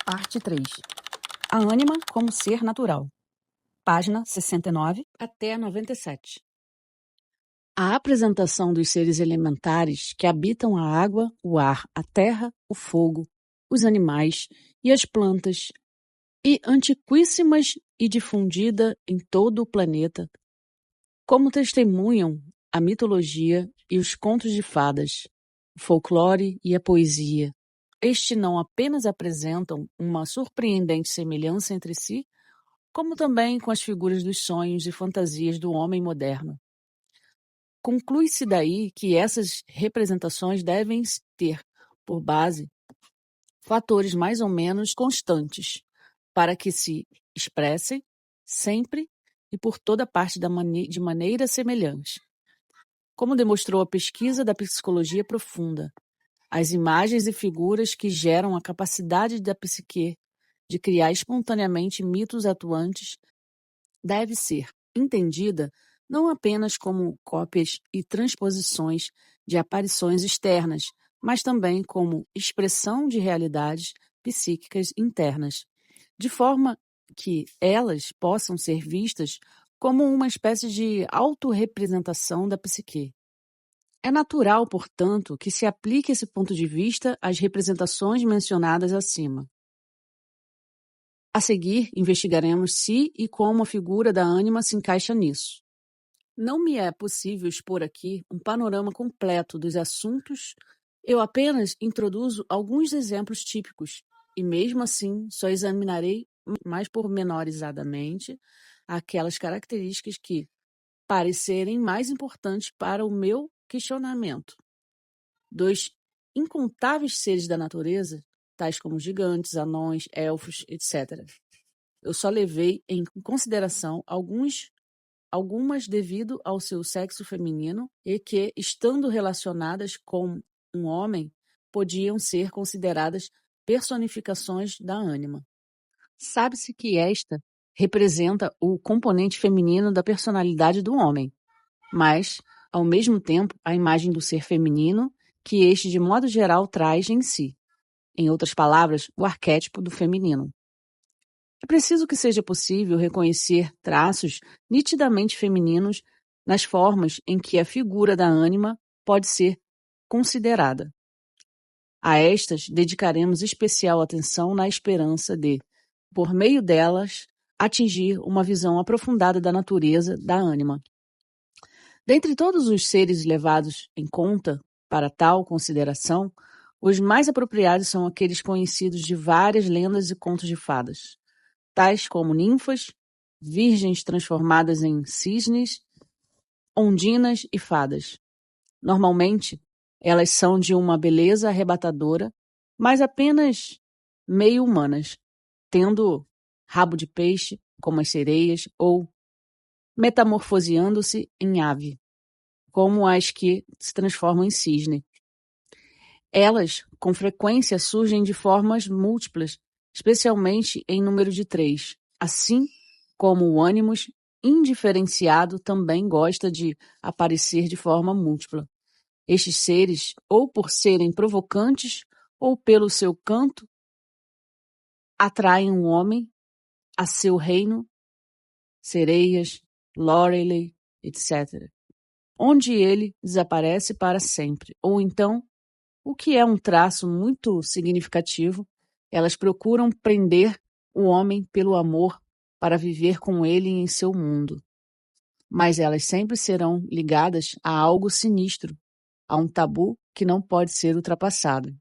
Parte 3. A ânima como ser natural. Página 69 até 97. A apresentação dos seres elementares que habitam a água, o ar, a terra, o fogo, os animais e as plantas, e antiquíssimas e difundida em todo o planeta, como testemunham a mitologia e os contos de fadas, o folclore e a poesia. Este não apenas apresentam uma surpreendente semelhança entre si, como também com as figuras dos sonhos e fantasias do homem moderno. Conclui-se daí que essas representações devem ter, por base, fatores mais ou menos constantes, para que se expressem sempre e por toda parte de maneira semelhante. Como demonstrou a pesquisa da psicologia profunda, as imagens e figuras que geram a capacidade da psique de criar espontaneamente mitos atuantes deve ser entendida não apenas como cópias e transposições de aparições externas, mas também como expressão de realidades psíquicas internas, de forma que elas possam ser vistas como uma espécie de autorrepresentação da psique. É natural, portanto, que se aplique esse ponto de vista às representações mencionadas acima. A seguir, investigaremos se e como a figura da ânima se encaixa nisso. Não me é possível expor aqui um panorama completo dos assuntos, eu apenas introduzo alguns exemplos típicos, e mesmo assim só examinarei mais pormenorizadamente aquelas características que parecerem mais importantes para o meu questionamento. Dos incontáveis seres da natureza, tais como gigantes, anões, elfos, etc. Eu só levei em consideração algumas devido ao seu sexo feminino e que, estando relacionadas com um homem, podiam ser consideradas personificações da ânima. Sabe-se que esta representa o componente feminino da personalidade do homem, mas, ao mesmo tempo, a imagem do ser feminino que este, de modo geral, traz em si. Em outras palavras, o arquétipo do feminino. É preciso que seja possível reconhecer traços nitidamente femininos nas formas em que a figura da ânima pode ser considerada. A estas dedicaremos especial atenção na esperança de, por meio delas, atingir uma visão aprofundada da natureza da ânima. Dentre todos os seres levados em conta para tal consideração, os mais apropriados são aqueles conhecidos de várias lendas e contos de fadas, tais como ninfas, virgens transformadas em cisnes, ondinas e fadas. Normalmente, elas são de uma beleza arrebatadora, mas apenas meio humanas, tendo rabo de peixe, como as sereias, ou metamorfoseando-se em ave, como as que se transformam em cisne. Elas, com frequência, surgem de formas múltiplas, especialmente em número de 3, assim como o ânimos indiferenciado também gosta de aparecer de forma múltipla. Estes seres, ou por serem provocantes, ou pelo seu canto, atraem o homem a seu reino, sereias, Loreley, etc., onde ele desaparece para sempre, ou então, o que é um traço muito significativo, elas procuram prender o homem pelo amor para viver com ele em seu mundo. Mas elas sempre serão ligadas a algo sinistro, a um tabu que não pode ser ultrapassado.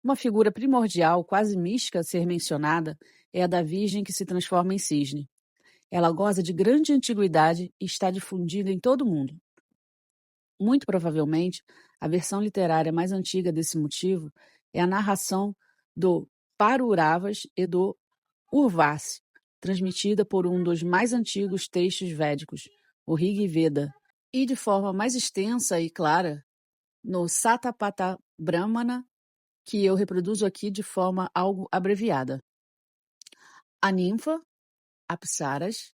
Uma figura primordial, quase mística a ser mencionada, é a da Virgem que se transforma em cisne. Ela goza de grande antiguidade e está difundida em todo o mundo. Muito provavelmente, a versão literária mais antiga desse motivo é a narração do Paruravas e do Urvasi, transmitida por um dos mais antigos textos védicos, o Rig Veda, e de forma mais extensa e clara no Satapatha Brahmana, que eu reproduzo aqui de forma algo abreviada. A ninfa, Apsaras,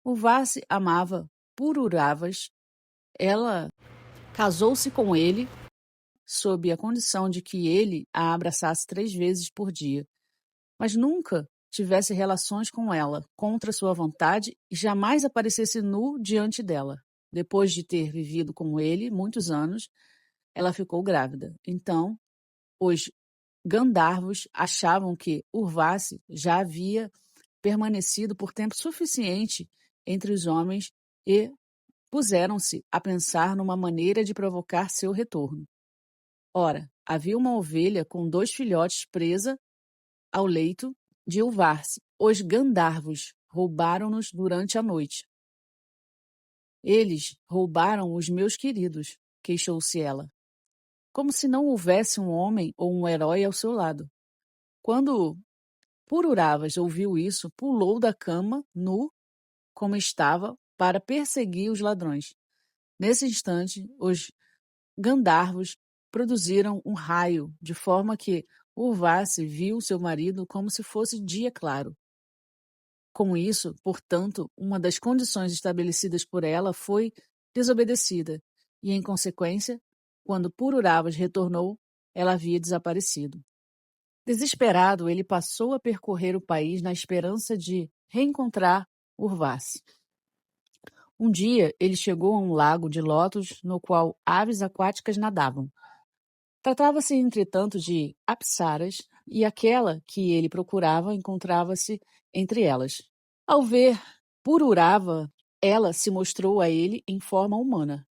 Urvasi amava Pururavas, ela casou-se com ele sob a condição de que ele a abraçasse 3 vezes por dia, mas nunca tivesse relações com ela contra sua vontade e jamais aparecesse nu diante dela. Depois de ter vivido com ele muitos anos, ela ficou grávida. Então, os Gandharvos achavam que Urvasi já havia permanecido por tempo suficiente entre os homens e puseram-se a pensar numa maneira de provocar seu retorno. Ora, havia uma ovelha com 2 filhotes presa ao leito de Urvasi. Os Gandharvos roubaram-nos durante a noite. Eles roubaram os meus queridos, queixou-se ela, como se não houvesse um homem ou um herói ao seu lado. Quando Pururavas ouviu isso, pulou da cama, nu, como estava, para perseguir os ladrões. Nesse instante, os Gandharvos produziram um raio, de forma que Urvasi viu seu marido como se fosse dia claro. Com isso, portanto, uma das condições estabelecidas por ela foi desobedecida, e, em consequência, quando Pururavas retornou, ela havia desaparecido. Desesperado, ele passou a percorrer o país na esperança de reencontrar Urvasi. Um dia, ele chegou a um lago de lótus no qual aves aquáticas nadavam. Tratava-se, entretanto, de apsaras, e aquela que ele procurava encontrava-se entre elas. Ao ver Pururava, ela se mostrou a ele em forma humana.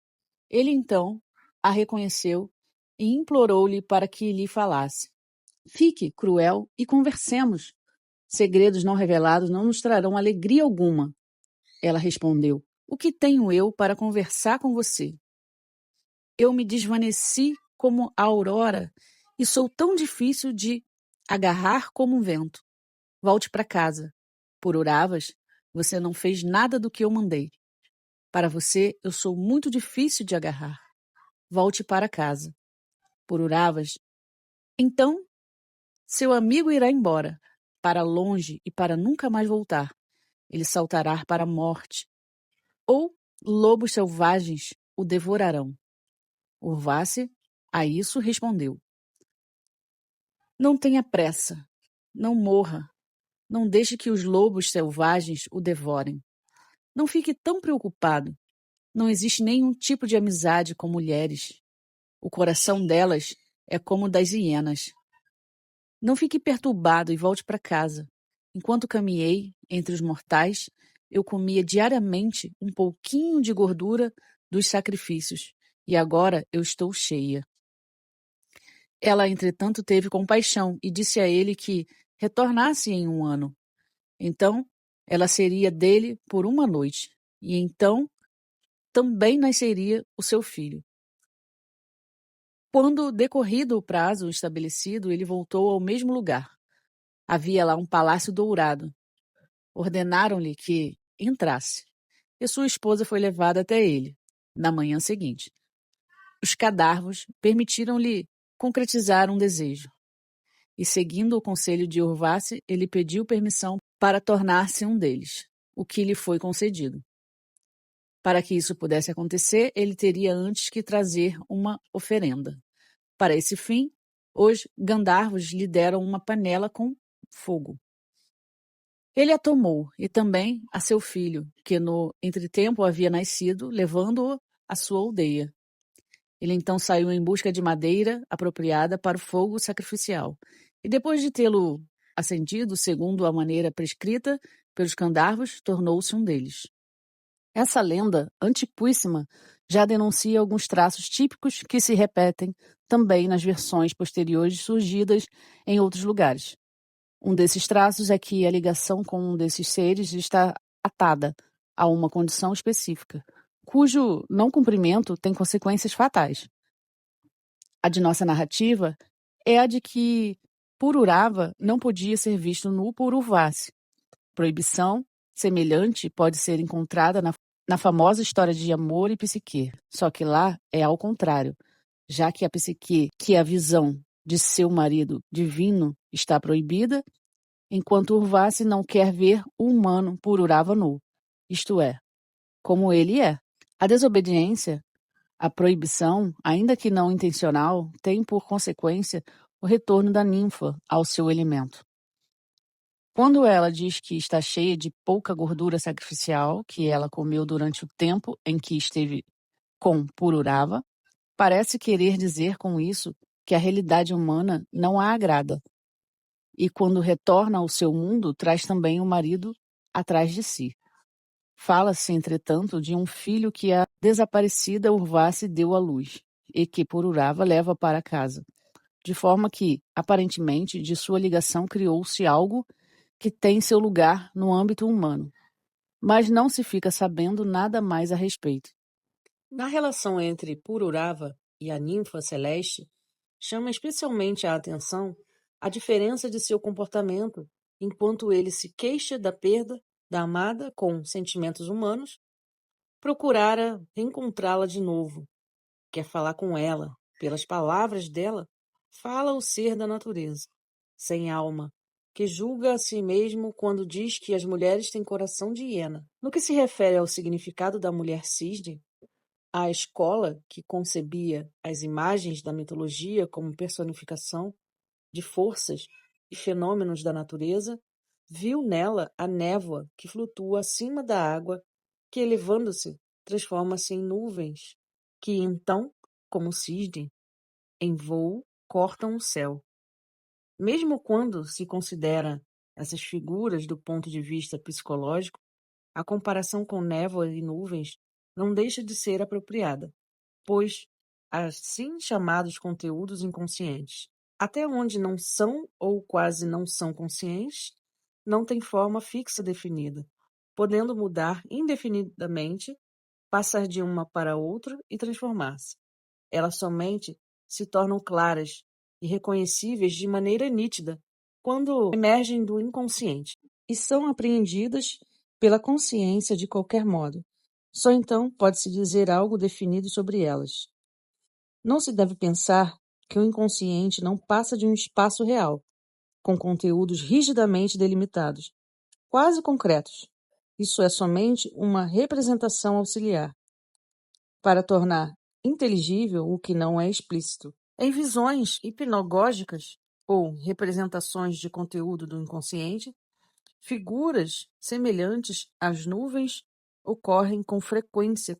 Ele então a reconheceu e implorou-lhe para que lhe falasse. Fique, cruel, e conversemos. Segredos não revelados não nos trarão alegria alguma. Ela respondeu. O que tenho eu para conversar com você? Eu me desvaneci como a aurora e sou tão difícil de agarrar como um vento. Volte para casa. Pururavas, você não fez nada do que eu mandei. Para você, eu sou muito difícil de agarrar. Volte para casa. Pururavas, então seu amigo irá embora, para longe e para nunca mais voltar. Ele saltará para a morte. Ou lobos selvagens o devorarão. Urvasi a isso respondeu. Não tenha pressa. Não morra. Não deixe que os lobos selvagens o devorem. Não fique tão preocupado. Não existe nenhum tipo de amizade com mulheres. O coração delas é como o das hienas. Não fique perturbado e volte para casa. Enquanto caminhei entre os mortais, eu comia diariamente um pouquinho de gordura dos sacrifícios, e agora eu estou cheia. Ela, entretanto, teve compaixão e disse a ele que retornasse em 1 ano. Então, ela seria dele por 1 noite, e então também nasceria o seu filho. Quando decorrido o prazo estabelecido, ele voltou ao mesmo lugar. Havia lá um palácio dourado. Ordenaram-lhe que entrasse, e sua esposa foi levada até ele, na manhã seguinte. Os Gandharvos permitiram-lhe concretizar um desejo, e, seguindo o conselho de Urvasi, ele pediu permissão para tornar-se um deles, o que lhe foi concedido. Para que isso pudesse acontecer, ele teria antes que trazer uma oferenda. Para esse fim, os Gandharvos lhe deram uma panela com fogo. Ele a tomou, e também a seu filho, que no entretempo havia nascido, levando-o à sua aldeia. Ele então saiu em busca de madeira apropriada para o fogo sacrificial, e depois de tê-lo acendido, segundo a maneira prescrita pelos Gandharvos, tornou-se um deles. Essa lenda antiquíssima já denuncia alguns traços típicos que se repetem também nas versões posteriores surgidas em outros lugares. Um desses traços é que a ligação com um desses seres está atada a uma condição específica, cujo não cumprimento tem consequências fatais. A de nossa narrativa é a de que Pururava não podia ser visto nu por Urvasi. Proibição semelhante pode ser encontrada na famosa história de amor e psique, só que lá é ao contrário, já que a psique, que é a visão de seu marido divino, está proibida, enquanto Urvasi não quer ver o humano Pururava nu, isto é, como ele é. A desobediência, a proibição, ainda que não intencional, tem por consequência o retorno da ninfa ao seu elemento. Quando ela diz que está cheia de pouca gordura sacrificial que ela comeu durante o tempo em que esteve com Pururava, parece querer dizer com isso que a realidade humana não a agrada. E quando retorna ao seu mundo, traz também o marido atrás de si. Fala-se, entretanto, de um filho que a desaparecida Urvasi deu à luz e que Pururava leva para casa, de forma que, aparentemente, de sua ligação criou-se algo que tem seu lugar no âmbito humano, mas não se fica sabendo nada mais a respeito. Na relação entre Pururava e a ninfa celeste, chama especialmente a atenção a diferença de seu comportamento enquanto ele se queixa da perda da amada com sentimentos humanos, procurara reencontrá-la de novo, quer falar com ela, pelas palavras dela, fala o ser da natureza, sem alma, que julga a si mesmo quando diz que as mulheres têm coração de hiena. No que se refere ao significado da mulher cisne, a escola, que concebia as imagens da mitologia como personificação de forças e fenômenos da natureza, viu nela a névoa que flutua acima da água, que, elevando-se, transforma-se em nuvens, que então, como cisne, em voo, cortam o céu. Mesmo quando se considera essas figuras do ponto de vista psicológico, a comparação com névoa e nuvens não deixa de ser apropriada, pois assim chamados conteúdos inconscientes, até onde não são ou quase não são conscientes, não têm forma fixa definida, podendo mudar indefinidamente, passar de uma para outra e transformar-se. Elas somente se tornam claras e reconhecíveis de maneira nítida quando emergem do inconsciente e são apreendidas pela consciência de qualquer modo. Só então pode-se dizer algo definido sobre elas. Não se deve pensar que o inconsciente não passa de um espaço real, com conteúdos rigidamente delimitados, quase concretos. Isso é somente uma representação auxiliar, para tornar inteligível o que não é explícito. Em visões hipnagógicas ou representações de conteúdo do inconsciente, figuras semelhantes às nuvens ocorrem com frequência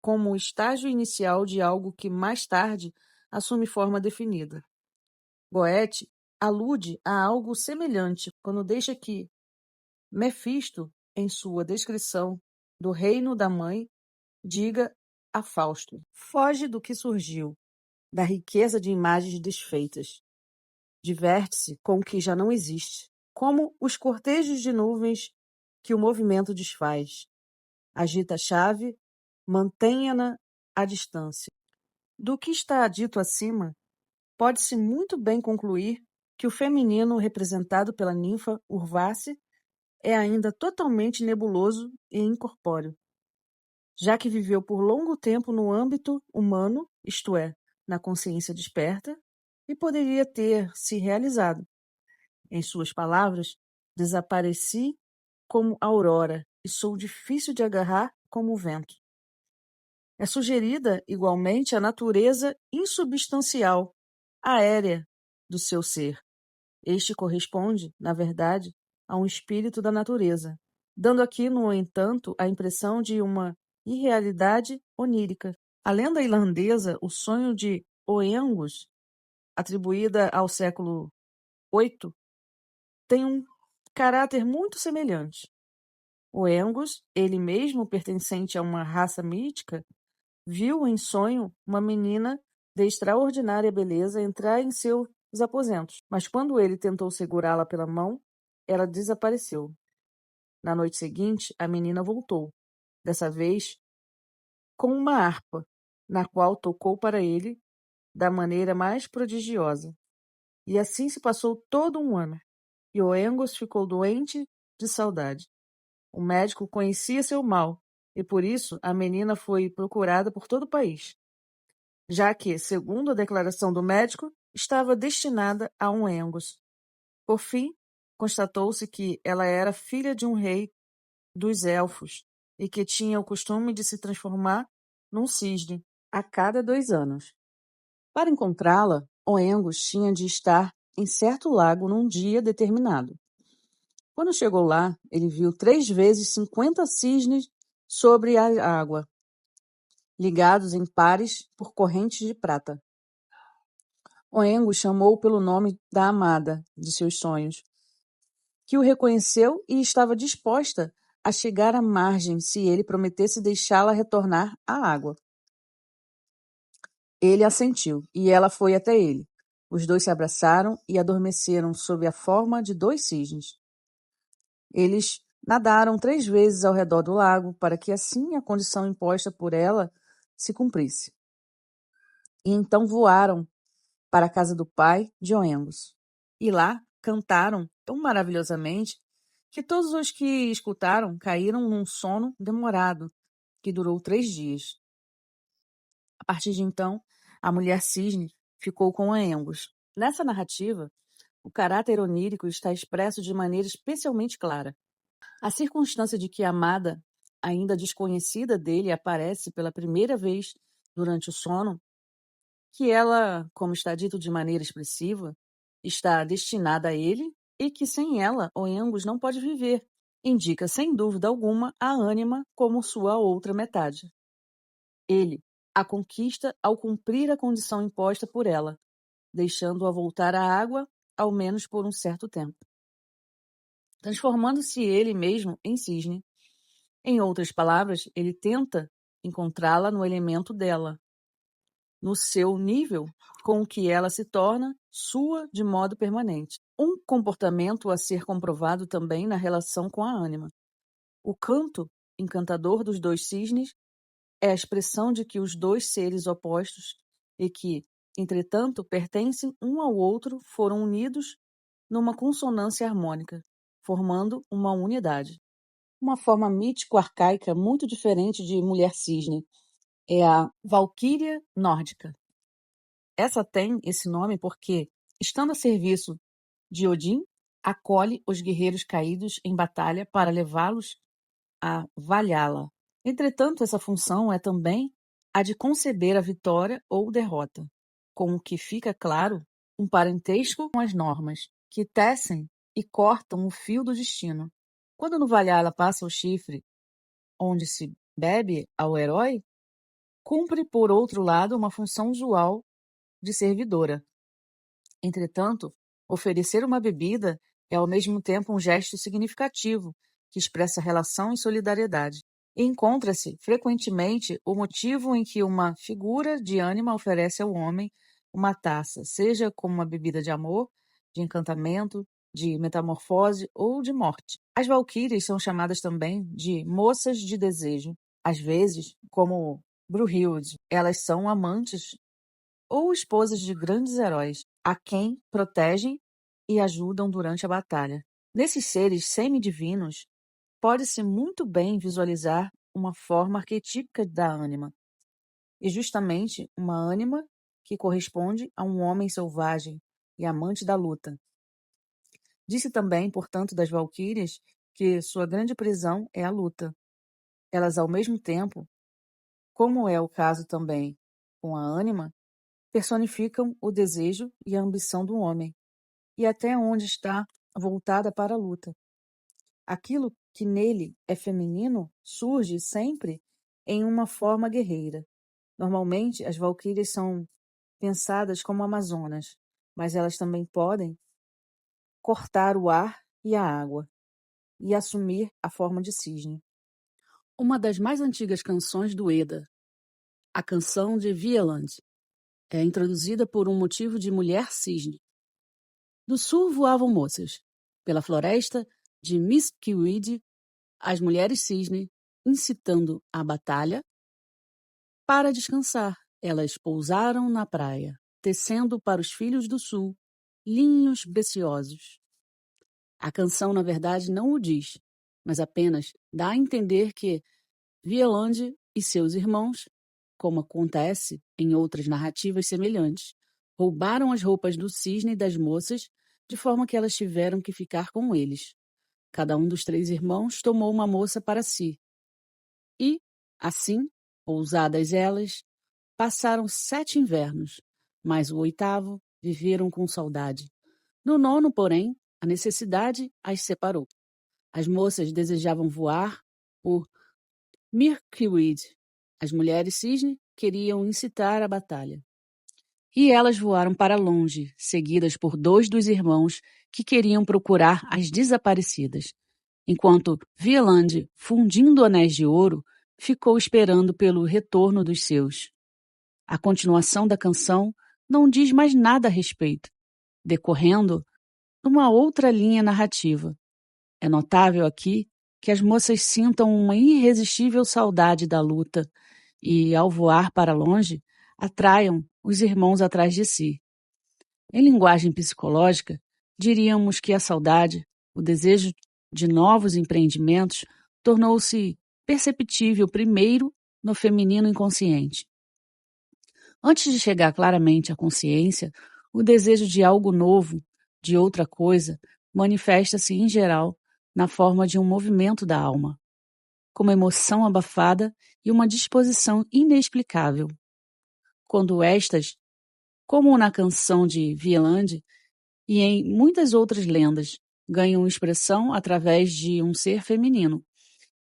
como o estágio inicial de algo que mais tarde assume forma definida. Goethe alude a algo semelhante quando deixa que Mefisto, em sua descrição do reino da mãe, diga a Fausto: foge do que surgiu, da riqueza de imagens desfeitas. Diverte-se com o que já não existe, como os cortejos de nuvens que o movimento desfaz. Agita a chave, mantenha-na à distância. Do que está dito acima, pode-se muito bem concluir que o feminino representado pela ninfa Urvasi é ainda totalmente nebuloso e incorpóreo, já que viveu por longo tempo no âmbito humano, isto é, na consciência desperta, e poderia ter se realizado. Em suas palavras, desapareci como aurora e sou difícil de agarrar como o vento. É sugerida, igualmente, a natureza insubstancial, aérea do seu ser. Este corresponde, na verdade, a um espírito da natureza, dando aqui, no entanto, a impressão de uma irrealidade onírica. A lenda irlandesa, o sonho de Oengus, atribuída ao século VIII, tem um caráter muito semelhante. Oengus, ele mesmo pertencente a uma raça mítica, viu em sonho uma menina de extraordinária beleza entrar em seus aposentos, mas quando ele tentou segurá-la pela mão, ela desapareceu. Na noite seguinte, a menina voltou, dessa vez com uma harpa, na qual tocou para ele da maneira mais prodigiosa. E assim se passou todo um ano, e Oengus ficou doente de saudade. O médico conhecia seu mal, e por isso a menina foi procurada por todo o país, já que, segundo a declaração do médico, estava destinada a um Engus. Por fim, constatou-se que ela era filha de um rei dos elfos e que tinha o costume de se transformar num cisne a cada 2 anos. Para encontrá-la, Oengus tinha de estar em certo lago num dia determinado. Quando chegou lá, ele viu 3 vezes 50 cisnes sobre a água, ligados em pares por correntes de prata. Oengo chamou pelo nome da amada de seus sonhos, que o reconheceu e estava disposta a chegar à margem se ele prometesse deixá-la retornar à água. Ele assentiu, e ela foi até ele. Os dois se abraçaram e adormeceram sob a forma de 2 cisnes. Eles nadaram 3 vezes ao redor do lago, para que assim a condição imposta por ela se cumprisse. E então voaram para a casa do pai de Oengos. E lá cantaram tão maravilhosamente que todos os que escutaram caíram num sono demorado, que durou 3 dias. A partir de então, a mulher cisne ficou com Oengos. Nessa narrativa, o caráter onírico está expresso de maneira especialmente clara. A circunstância de que a amada, ainda desconhecida dele, aparece pela primeira vez durante o sono, que ela, como está dito de maneira expressiva, está destinada a ele e que sem ela Oengos não pode viver, indica sem dúvida alguma a ânima como sua outra metade. Ele a conquista ao cumprir a condição imposta por ela, deixando-a voltar à água, ao menos por um certo tempo, transformando-se ele mesmo em cisne. Em outras palavras, ele tenta encontrá-la no elemento dela, no seu nível, com o que ela se torna sua de modo permanente. Um comportamento a ser comprovado também na relação com a ânima. O canto encantador dos 2 cisnes é a expressão de que os 2 seres opostos e que, entretanto, pertencem um ao outro foram unidos numa consonância harmônica, formando uma unidade. Uma forma mítico-arcaica muito diferente de mulher-cisne é a valquíria nórdica. Essa tem esse nome porque, estando a serviço de Odin, acolhe os guerreiros caídos em batalha para levá-los a Valhalla. Entretanto, essa função é também a de conceber a vitória ou derrota, com o que fica claro um parentesco com as normas, que tecem e cortam o fio do destino. Quando no Valhalla passa o chifre, onde se bebe ao herói, cumpre, por outro lado, uma função usual de servidora. Entretanto, oferecer uma bebida é ao mesmo tempo um gesto significativo, que expressa relação e solidariedade. E encontra-se, frequentemente, o motivo em que uma figura de ânima oferece ao homem uma taça, seja como uma bebida de amor, de encantamento, de metamorfose ou de morte. As valquírias são chamadas também de moças de desejo. Às vezes, como Brunhilde, elas são amantes ou esposas de grandes heróis, a quem protegem e ajudam durante a batalha. Nesses seres semidivinos, pode-se muito bem visualizar uma forma arquetípica da ânima, e justamente uma ânima que corresponde a um homem selvagem e amante da luta. Disse também, portanto, das valquírias que sua grande prisão é a luta. Elas, ao mesmo tempo, como é o caso também com a ânima, personificam o desejo e a ambição do homem, e até onde está voltada para a luta. Aquilo que nele é feminino surge sempre em uma forma guerreira. Normalmente, as valquírias são pensadas como amazonas, mas elas também podem cortar o ar e a água e assumir a forma de cisne. Uma das mais antigas canções do Edda, a canção de Violand, é introduzida por um motivo de mulher cisne. Do sul voavam moças. Pela floresta de Miskilwid, as mulheres cisne, incitando a batalha, para descansar, elas pousaram na praia, tecendo para os filhos do sul linhos preciosos. A canção, na verdade, não o diz, mas apenas dá a entender que Violand e seus irmãos, como acontece em outras narrativas semelhantes, roubaram as roupas do cisne e das moças, de forma que elas tiveram que ficar com eles. Cada um dos 3 irmãos tomou uma moça para si. E, assim, ousadas elas, passaram 7 invernos, mas o 8º viveram com saudade. No 9º, porém, a necessidade as separou. As moças desejavam voar por Mirkwood. As mulheres cisne queriam incitar a batalha. E elas voaram para longe, seguidas por 2 dos irmãos que queriam procurar as desaparecidas, enquanto Violand, fundindo anéis de ouro, ficou esperando pelo retorno dos seus. A continuação da canção não diz mais nada a respeito, decorrendo numa outra linha narrativa. É notável aqui que as moças sintam uma irresistível saudade da luta e, ao voar para longe, atraiam os irmãos atrás de si. Em linguagem psicológica, diríamos que a saudade, o desejo de novos empreendimentos, tornou-se perceptível primeiro no feminino inconsciente. Antes de chegar claramente à consciência, o desejo de algo novo, de outra coisa, manifesta-se em geral na forma de um movimento da alma, com uma emoção abafada e uma disposição inexplicável. Quando estas, como na canção de Wieland e em muitas outras lendas, ganham expressão através de um ser feminino.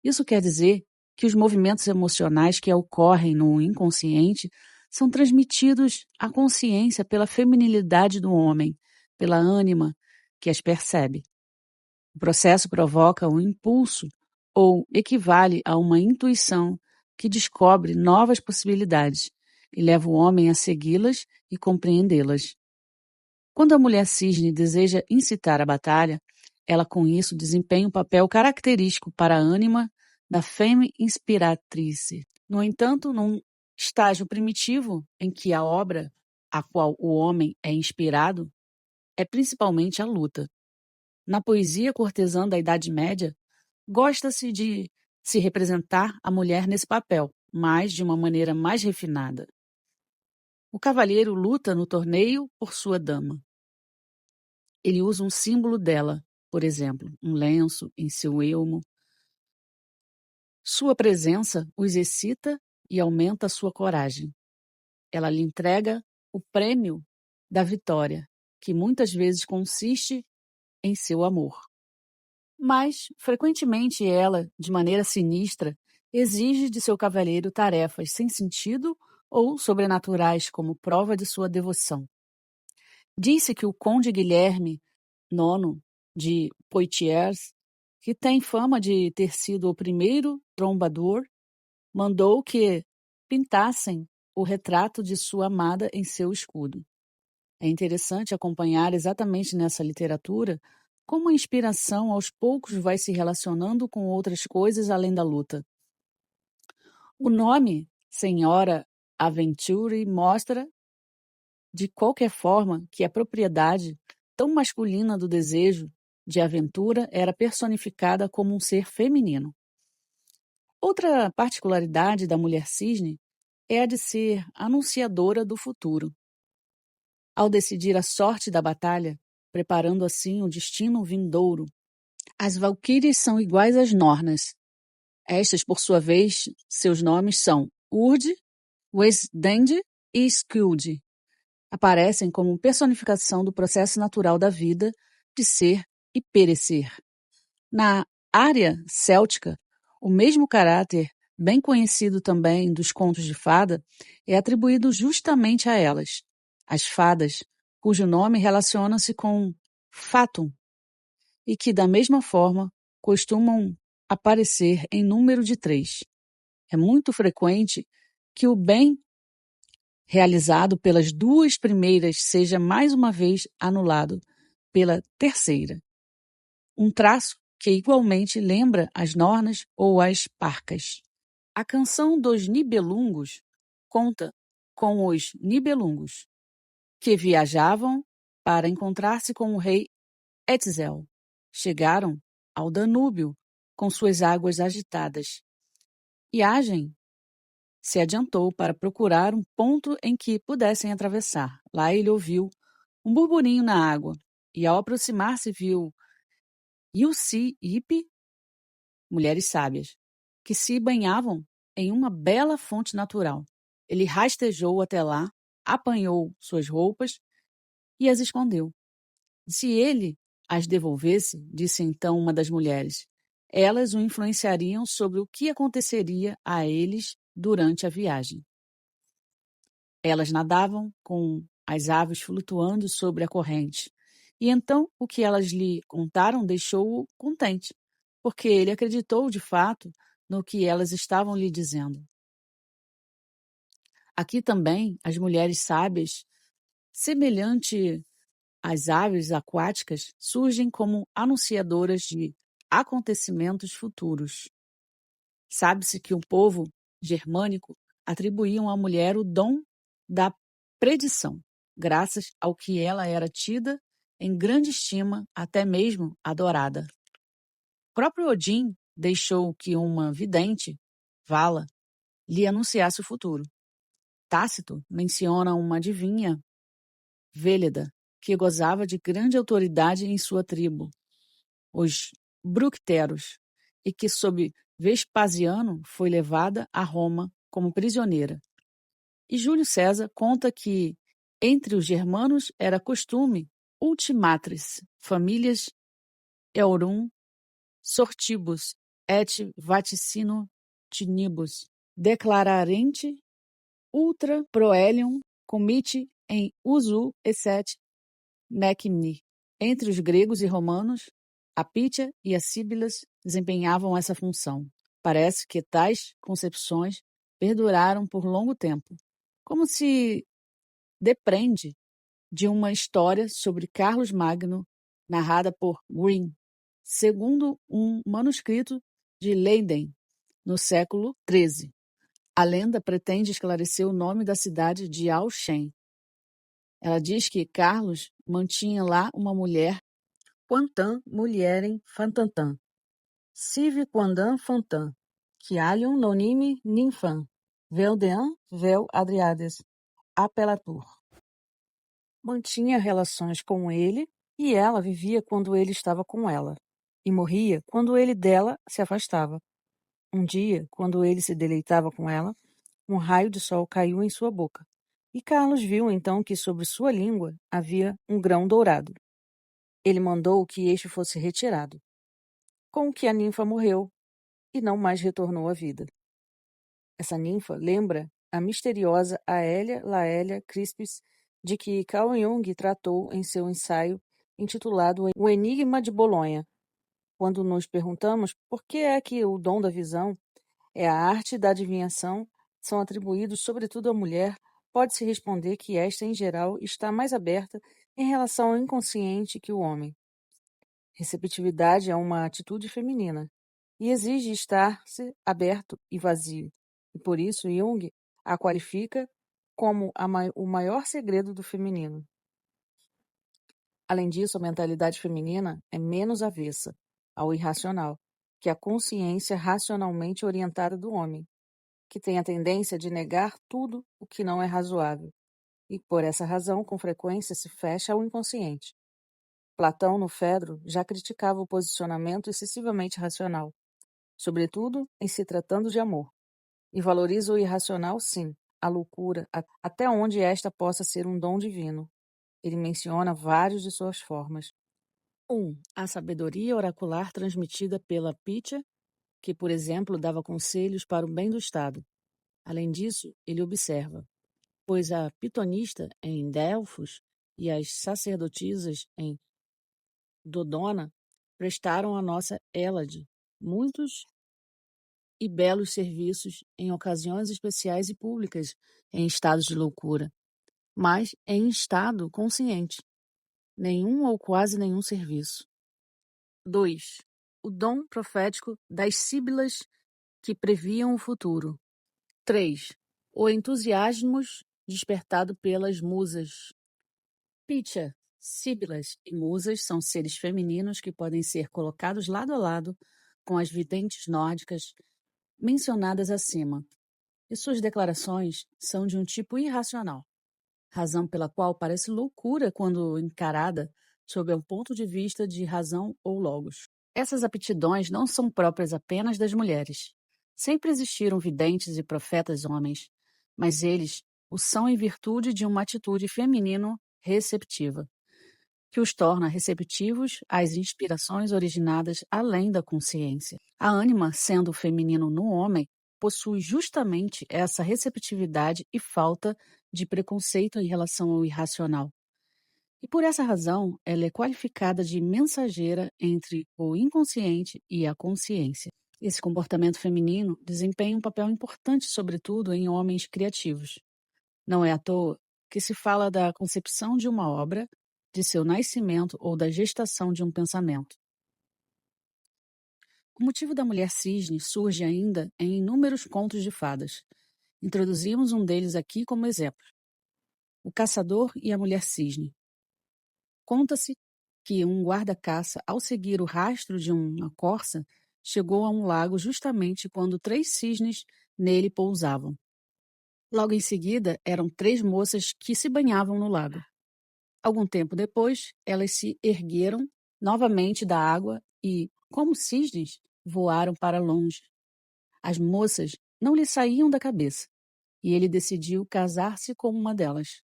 Isso quer dizer que os movimentos emocionais que ocorrem no inconsciente são transmitidos à consciência pela feminilidade do homem, pela ânima que as percebe. O processo provoca um impulso ou equivale a uma intuição que descobre novas possibilidades e leva o homem a segui-las e compreendê-las. Quando a mulher cisne deseja incitar a batalha, ela com isso desempenha um papel característico para a ânima da femme inspiratrice. No entanto, num estágio primitivo em que a obra a qual o homem é inspirado é principalmente a luta. Na poesia cortesã da Idade Média, gosta-se de se representar a mulher nesse papel, mas de uma maneira mais refinada. O cavalheiro luta no torneio por sua dama. Ele usa um símbolo dela, por exemplo, um lenço em seu elmo. Sua presença os excita e aumenta sua coragem. Ela lhe entrega o prêmio da vitória, que muitas vezes consiste em seu amor. Mas, frequentemente, ela, de maneira sinistra, exige de seu cavalheiro tarefas sem sentido ou sobrenaturais como prova de sua devoção. Disse que o conde Guilherme IX de Poitiers, que tem fama de ter sido o primeiro trombador, mandou que pintassem o retrato de sua amada em seu escudo. É interessante acompanhar exatamente nessa literatura como a inspiração aos poucos vai se relacionando com outras coisas além da luta. O nome Senhora Aventure mostra, de qualquer forma, que a propriedade tão masculina do desejo de aventura era personificada como um ser feminino. Outra particularidade da mulher cisne é a de ser anunciadora do futuro. Ao decidir a sorte da batalha, preparando assim o destino vindouro, as valquírias são iguais às Nornas. Estas, por sua vez, seus nomes são Urd, Wesdend e Skuld. Aparecem como personificação do processo natural da vida, de ser e perecer. Na área céltica, o mesmo caráter, bem conhecido também dos contos de fada, é atribuído justamente a elas, as fadas, cujo nome relaciona-se com fatum, e que, da mesma forma, costumam aparecer em número de 3. É muito frequente que o bem realizado pelas 2 primeiras seja mais uma vez anulado pela terceira. Um traço que igualmente lembra as Nornas ou as Parcas. A canção dos Nibelungos conta com os Nibelungos, que viajavam para encontrar-se com o rei Etzel. Chegaram ao Danúbio com suas águas agitadas. Iagen se adiantou para procurar um ponto em que pudessem atravessar. Lá ele ouviu um burburinho na água e, ao aproximar-se, viu Yussi e Ipe, mulheres sábias, que se banhavam em uma bela fonte natural. Ele rastejou até lá, apanhou suas roupas e as escondeu. Se ele as devolvesse, disse então uma das mulheres, elas o influenciariam sobre o que aconteceria a eles durante a viagem. Elas nadavam com as aves flutuando sobre a corrente, e então o que elas lhe contaram deixou-o contente, porque ele acreditou de fato no que elas estavam lhe dizendo. Aqui também as mulheres sábias, semelhante às aves aquáticas, surgem como anunciadoras de acontecimentos futuros. Sabe-se que o povo germânico atribuía à mulher o dom da predição, graças ao que ela era tida em grande estima, até mesmo adorada. O próprio Odin deixou que uma vidente, Vala, lhe anunciasse o futuro. Tácito menciona uma adivinha, Véleda, que gozava de grande autoridade em sua tribo, os Bructeros, e que, sob Vespasiano, foi levada a Roma como prisioneira. E Júlio César conta que, entre os germanos, era costume ultimatris, famílias Eurum, sortibus, et vaticino tinibus, declararente ultra proelium comite em usu exet necimni. Entre os gregos e romanos, a Pítia e a Síbilas desempenhavam essa função. Parece que tais concepções perduraram por longo tempo, como se depreende de uma história sobre Carlos Magno, narrada por Green, segundo um manuscrito de Leiden, no século XIII. A lenda pretende esclarecer o nome da cidade de Alchen. Ela diz que Carlos mantinha lá uma mulher, quantam mulherem fantantam, sive quandam fantam, que alium nonime ninfam, veldeam vel adriades, apelatur. Mantinha relações com ele e ela vivia quando ele estava com ela, e morria quando ele dela se afastava. Um dia, quando ele se deleitava com ela, um raio de sol caiu em sua boca, e Carlos viu então que sobre sua língua havia um grão dourado. Ele mandou que este fosse retirado, com o que a ninfa morreu e não mais retornou à vida. Essa ninfa lembra a misteriosa Aélia Laélia Crispis, de que Carl Jung tratou em seu ensaio intitulado O Enigma de Bolonha. Quando nos perguntamos por que é que o dom da visão é a arte da adivinhação são atribuídos sobretudo à mulher, pode-se responder que esta, em geral, está mais aberta em relação ao inconsciente que o homem. Receptividade é uma atitude feminina e exige estar-se aberto e vazio, e por isso Jung a qualifica como o maior segredo do feminino. Além disso, a mentalidade feminina é menos avessa ao irracional que a consciência racionalmente orientada do homem, que tem a tendência de negar tudo o que não é razoável, e por essa razão, com frequência, se fecha ao inconsciente. Platão, no Fedro, já criticava o posicionamento excessivamente racional, sobretudo em se tratando de amor, e valoriza o irracional, sim, a loucura, até onde esta possa ser um dom divino. Ele menciona vários de suas formas. 1. A sabedoria oracular transmitida pela Pítia, que, por exemplo, dava conselhos para o bem do Estado. Além disso, ele observa, pois a pitonista em Delfos e as sacerdotisas em Dodona prestaram à nossa Hélade muitos e belos serviços em ocasiões especiais e públicas em estados de loucura, mas em estado consciente, nenhum ou quase nenhum serviço. 2. O dom profético das síbilas que previam o futuro. 3. O entusiasmo despertado pelas musas. Pitya, síbilas e musas são seres femininos que podem ser colocados lado a lado com as videntes nórdicas mencionadas acima, e suas declarações são de um tipo irracional, razão pela qual parece loucura quando encarada sob o ponto de vista de razão ou logos. Essas aptidões não são próprias apenas das mulheres. Sempre existiram videntes e profetas homens, mas eles o são em virtude de uma atitude feminino receptiva. que os torna receptivos às inspirações originadas além da consciência. A ânima, sendo o feminino no homem, possui justamente essa receptividade e falta de preconceito em relação ao irracional. E por essa razão, ela é qualificada de mensageira entre o inconsciente e a consciência. Esse comportamento feminino desempenha um papel importante, sobretudo em homens criativos. Não é à toa que se fala da concepção de uma obra, de seu nascimento ou da gestação de um pensamento. O motivo da mulher cisne surge ainda em inúmeros contos de fadas. Introduzimos um deles aqui como exemplo: O Caçador e a Mulher Cisne. Conta-se que um guarda-caça, ao seguir o rastro de uma corça, chegou a um lago justamente quando 3 cisnes nele pousavam. Logo em seguida, eram 3 moças que se banhavam no lago. Algum tempo depois, elas se ergueram novamente da água e, como cisnes, voaram para longe. As moças não lhe saíam da cabeça, e ele decidiu casar-se com uma delas.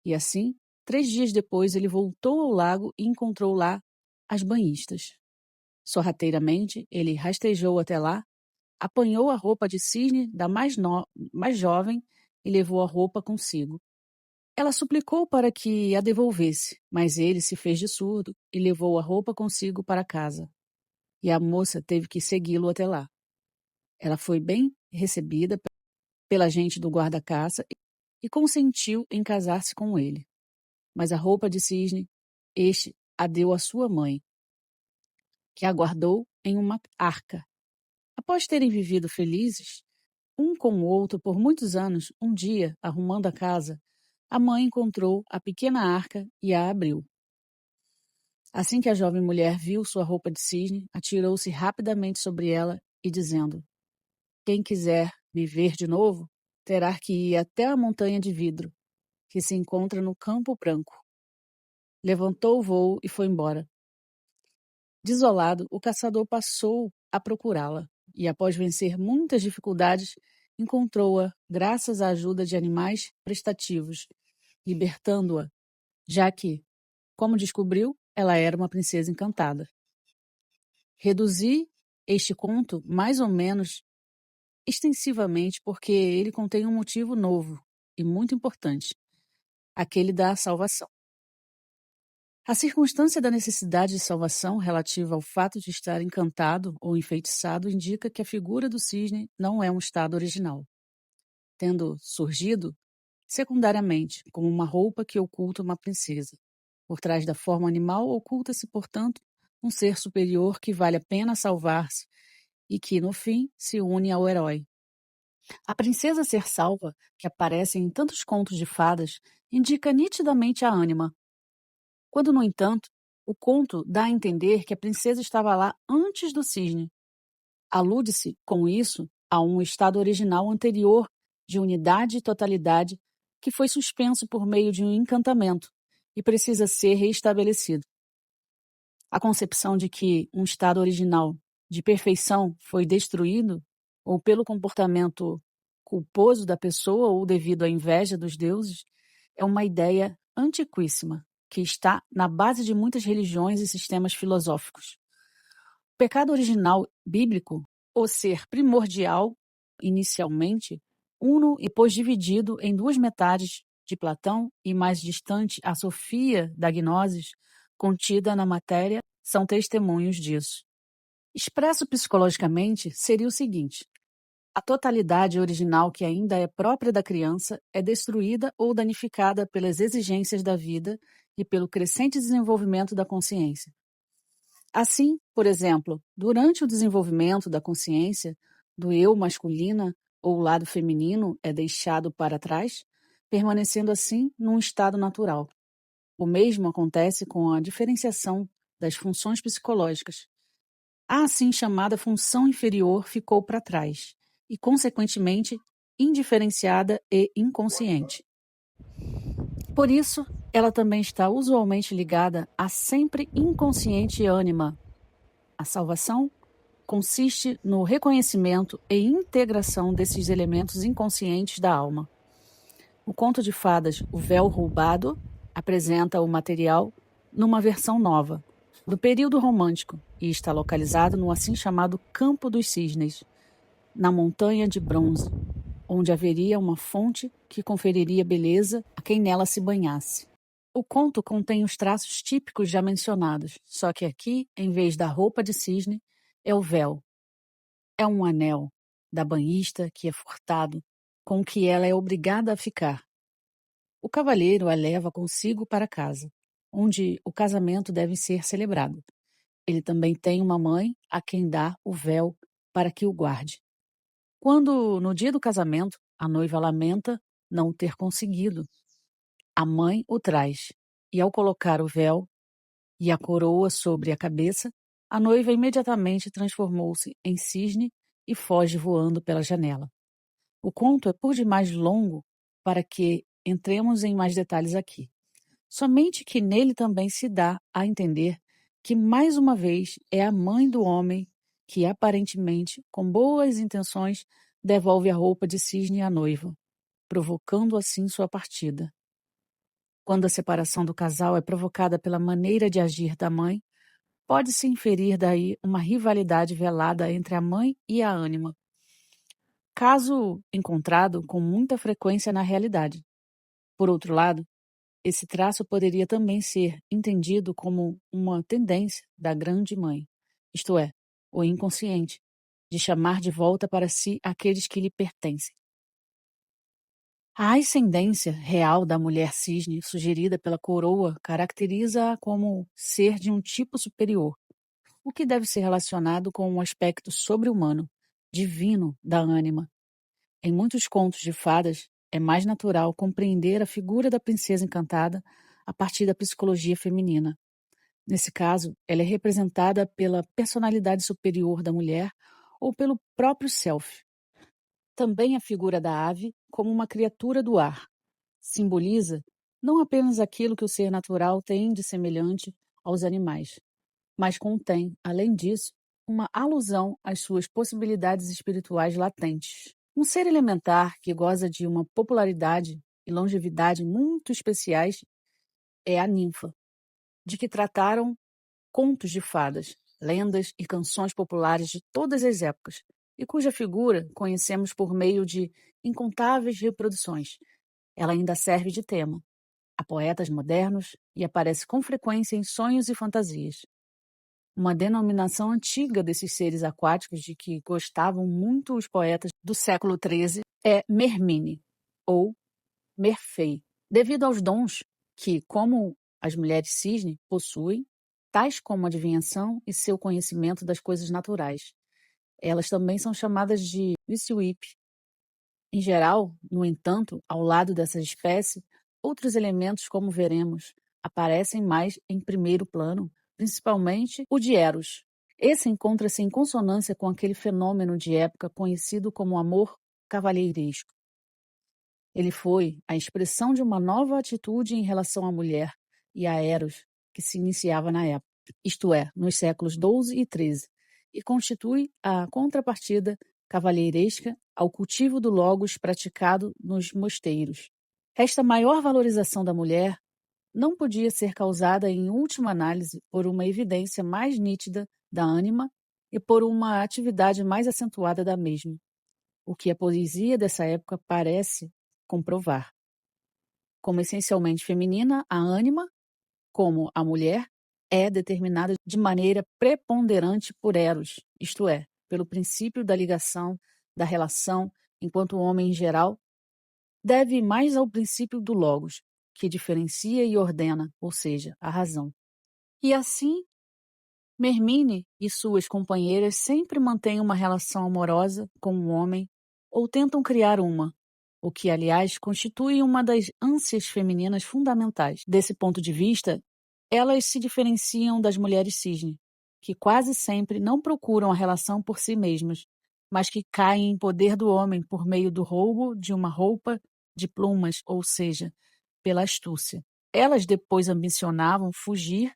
E assim, 3 dias depois, ele voltou ao lago e encontrou lá as banhistas. Sorrateiramente, ele rastejou até lá, apanhou a roupa de cisne da mais jovem e levou a roupa consigo. Ela suplicou para que a devolvesse, mas ele se fez de surdo e levou a roupa consigo para casa. E a moça teve que segui-lo até lá. Ela foi bem recebida pela gente do guarda-caça e consentiu em casar-se com ele. Mas a roupa de cisne, este a deu à sua mãe, que a guardou em uma arca. Após terem vivido felizes, um com o outro por muitos anos, um dia, arrumando a casa, a mãe encontrou a pequena arca e a abriu. Assim que a jovem mulher viu sua roupa de cisne, atirou-se rapidamente sobre ela e dizendo: Quem quiser me ver de novo, terá que ir até a montanha de vidro, que se encontra no Campo Branco. Levantou o voo e foi embora. Desolado, o caçador passou a procurá-la e, após vencer muitas dificuldades, encontrou-a graças à ajuda de animais prestativos, libertando-a, já que, como descobriu, ela era uma princesa encantada. Reduzi este conto mais ou menos extensivamente porque ele contém um motivo novo e muito importante, aquele da salvação. A circunstância da necessidade de salvação relativa ao fato de estar encantado ou enfeitiçado indica que a figura do cisne não é um estado original, tendo surgido secundariamente como uma roupa que oculta uma princesa. Por trás da forma animal oculta-se, portanto, um ser superior que vale a pena salvar-se e que, no fim, se une ao herói. A princesa ser salva, que aparece em tantos contos de fadas, indica nitidamente a ânima. Quando, no entanto, o conto dá a entender que a princesa estava lá antes do cisne. Alude-se, com isso, a um estado original anterior de unidade e totalidade que foi suspenso por meio de um encantamento e precisa ser reestabelecido. A concepção de que um estado original de perfeição foi destruído, ou pelo comportamento culposo da pessoa ou devido à inveja dos deuses, é uma ideia antiquíssima, que está na base de muitas religiões e sistemas filosóficos. O pecado original bíblico, o ser primordial, inicialmente, uno e depois dividido em 2 metades de Platão e mais distante a Sofia da Gnosis, contida na matéria, são testemunhos disso. Expresso psicologicamente, seria o seguinte: a totalidade original que ainda é própria da criança é destruída ou danificada pelas exigências da vida e pelo crescente desenvolvimento da consciência. Assim, por exemplo, durante o desenvolvimento da consciência, do eu masculina ou lado feminino é deixado para trás, permanecendo assim num estado natural. O mesmo acontece com a diferenciação das funções psicológicas. A assim chamada função inferior ficou para trás e, consequentemente, indiferenciada e inconsciente. Por isso, ela também está usualmente ligada à sempre inconsciente ânima. A salvação consiste no reconhecimento e integração desses elementos inconscientes da alma. O conto de fadas O Véu Roubado apresenta o material numa versão nova, do período romântico, e está localizado no assim chamado Campo dos Cisnes, na Montanha de Bronze, onde haveria uma fonte que conferiria beleza a quem nela se banhasse. O conto contém os traços típicos já mencionados, só que aqui, em vez da roupa de cisne, é o véu. É um anel da banhista que é furtado, com o que ela é obrigada a ficar. O cavalheiro a leva consigo para casa, onde o casamento deve ser celebrado. Ele também tem uma mãe a quem dá o véu para que o guarde. Quando, no dia do casamento, a noiva lamenta não o ter conseguido, a mãe o traz, e ao colocar o véu e a coroa sobre a cabeça, a noiva imediatamente transformou-se em cisne e foge voando pela janela. O conto é por demais longo para que entremos em mais detalhes aqui. Somente que nele também se dá a entender que, mais uma vez, é a mãe do homem que, aparentemente, com boas intenções, devolve a roupa de cisne à noiva, provocando assim sua partida. Quando a separação do casal é provocada pela maneira de agir da mãe, pode-se inferir daí uma rivalidade velada entre a mãe e a ânima, caso encontrado com muita frequência na realidade. Por outro lado, esse traço poderia também ser entendido como uma tendência da grande mãe, isto é, o inconsciente, de chamar de volta para si aqueles que lhe pertencem. A ascendência real da mulher cisne, sugerida pela coroa, caracteriza-a como ser de um tipo superior, o que deve ser relacionado com um aspecto sobre-humano, divino da ânima. Em muitos contos de fadas, é mais natural compreender a figura da princesa encantada a partir da psicologia feminina. Nesse caso, ela é representada pela personalidade superior da mulher ou pelo próprio self. Também a figura da ave como uma criatura do ar. Simboliza não apenas aquilo que o ser natural tem de semelhante aos animais, mas contém, além disso, uma alusão às suas possibilidades espirituais latentes. Um ser elementar que goza de uma popularidade e longevidade muito especiais é a ninfa, de que trataram contos de fadas, lendas e canções populares de todas as épocas, e cuja figura conhecemos por meio de incontáveis reproduções. Ela ainda serve de tema a poetas modernos e aparece com frequência em sonhos e fantasias. Uma denominação antiga desses seres aquáticos de que gostavam muito os poetas do século XIII é Mermine, ou Merfei, devido aos dons que, como as mulheres cisne, possuem, tais como a adivinhação e seu conhecimento das coisas naturais. Elas também são chamadas de Wisiwip. Em geral, no entanto, ao lado dessa espécie, outros elementos, como veremos, aparecem mais em primeiro plano, principalmente o de Eros. Esse encontra-se em consonância com aquele fenômeno de época conhecido como amor cavalheiresco. Ele foi a expressão de uma nova atitude em relação à mulher e a Eros, que se iniciava na época, isto é, nos séculos XII e XIII, e constitui a contrapartida cavalheiresca ao cultivo do logos praticado nos mosteiros. Esta maior valorização da mulher não podia ser causada, em última análise, por uma evidência mais nítida da ânima e por uma atividade mais acentuada da mesma, o que a poesia dessa época parece comprovar. Como essencialmente feminina, a ânima, como a mulher, é determinada de maneira preponderante por Eros, isto é, pelo princípio da ligação, da relação, enquanto o homem em geral deve mais ao princípio do logos, que diferencia e ordena, ou seja, a razão. E assim, Mermine e suas companheiras sempre mantêm uma relação amorosa com o homem ou tentam criar uma, o que, aliás, constitui uma das ânsias femininas fundamentais. Desse ponto de vista, elas se diferenciam das mulheres cisne, que quase sempre não procuram a relação por si mesmas, mas que caem em poder do homem por meio do roubo de uma roupa de plumas, ou seja, pela astúcia. Elas depois ambicionavam fugir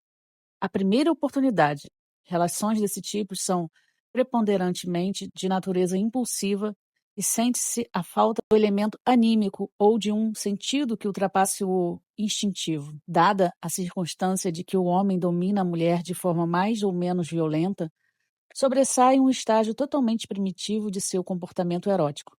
à primeira oportunidade. Relações desse tipo são preponderantemente de natureza impulsiva e sente-se a falta do elemento anímico ou de um sentido que ultrapasse o instintivo. Dada a circunstância de que o homem domina a mulher de forma mais ou menos violenta, sobressai um estágio totalmente primitivo de seu comportamento erótico.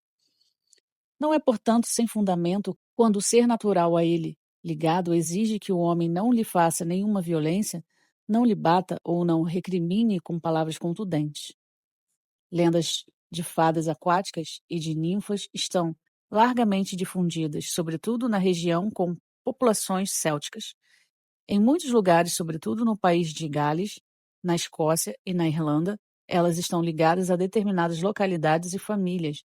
Não é, portanto, sem fundamento quando o ser natural a ele ligado exige que o homem não lhe faça nenhuma violência, não lhe bata ou não recrimine com palavras contundentes. Lendas de fadas aquáticas e de ninfas estão largamente difundidas, sobretudo na região com populações célticas. Em muitos lugares, sobretudo no país de Gales, na Escócia e na Irlanda, elas estão ligadas a determinadas localidades e famílias,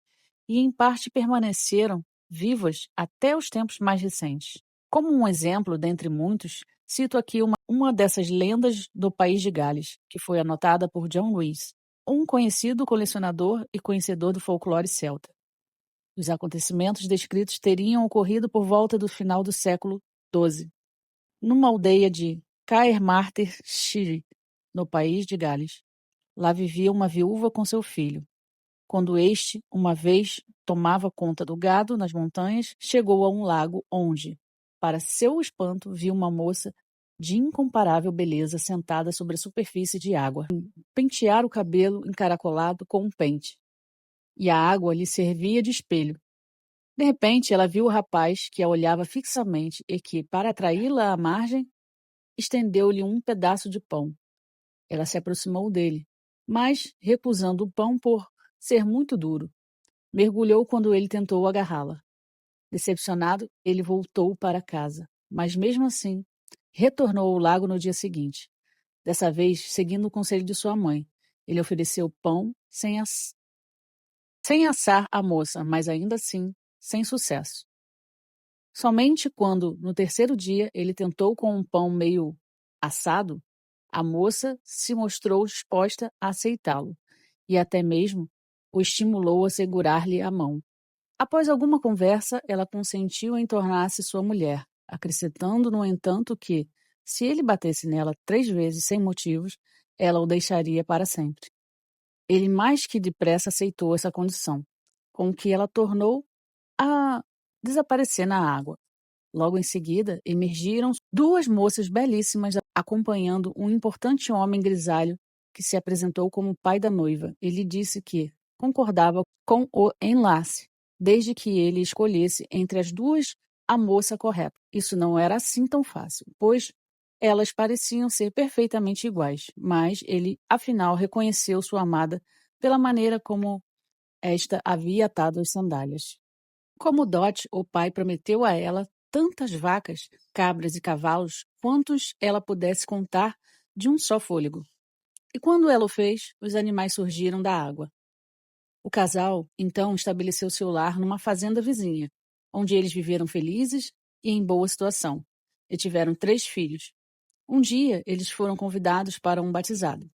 e em parte permaneceram vivas até os tempos mais recentes. Como um exemplo dentre muitos, cito aqui uma dessas lendas do país de Gales, que foi anotada por John Lewis, um conhecido colecionador e conhecedor do folclore celta. Os acontecimentos descritos teriam ocorrido por volta do final do século XII, numa aldeia de Caermarthenshire, no país de Gales. Lá vivia uma viúva com seu filho. Quando este, uma vez, tomava conta do gado nas montanhas, chegou a um lago onde, para seu espanto, viu uma moça de incomparável beleza sentada sobre a superfície de água, pentear o cabelo encaracolado com um pente, e a água lhe servia de espelho. De repente, ela viu o rapaz que a olhava fixamente e que, para atraí-la à margem, estendeu-lhe um pedaço de pão. Ela se aproximou dele, mas, recusando o pão por ser muito duro, mergulhou quando ele tentou agarrá-la. Decepcionado, ele voltou para casa, mas mesmo assim, retornou ao lago no dia seguinte. Dessa vez, seguindo o conselho de sua mãe, ele ofereceu pão sem assar a moça, mas ainda assim, sem sucesso. Somente quando, no terceiro dia, ele tentou com um pão meio assado, a moça se mostrou disposta a aceitá-lo e até mesmo o estimulou a segurar-lhe a mão. Após alguma conversa, ela consentiu em tornar-se sua mulher, acrescentando, no entanto, que, se ele batesse nela 3 vezes sem motivos, ela o deixaria para sempre. Ele mais que depressa aceitou essa condição, com o que ela tornou a desaparecer na água. Logo em seguida, emergiram 2 moças belíssimas acompanhando um importante homem grisalho que se apresentou como pai da noiva e lhe disse que concordava com o enlace, desde que ele escolhesse entre as 2 a moça correta. Isso não era assim tão fácil, pois elas pareciam ser perfeitamente iguais, mas ele, afinal, reconheceu sua amada pela maneira como esta havia atado as sandálias. Como dote, o pai prometeu a ela tantas vacas, cabras e cavalos quantos ela pudesse contar de um só fôlego. E quando ela o fez, os animais surgiram da água. O casal, então, estabeleceu seu lar numa fazenda vizinha, onde eles viveram felizes e em boa situação, e tiveram 3 filhos. Um dia, eles foram convidados para um batizado.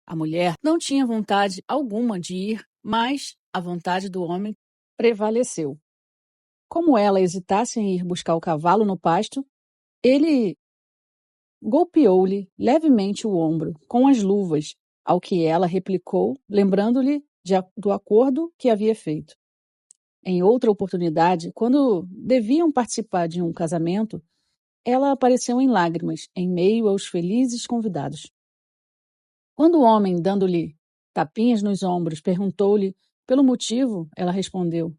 A mulher não tinha vontade alguma de ir, mas a vontade do homem prevaleceu. Como ela hesitasse em ir buscar o cavalo no pasto, ele golpeou-lhe levemente o ombro com as luvas, ao que ela replicou, lembrando-lhe do acordo que havia feito. Em outra oportunidade, quando deviam participar de um casamento, ela apareceu em lágrimas, em meio aos felizes convidados. Quando o homem, dando-lhe tapinhas nos ombros, perguntou-lhe pelo motivo, ela respondeu: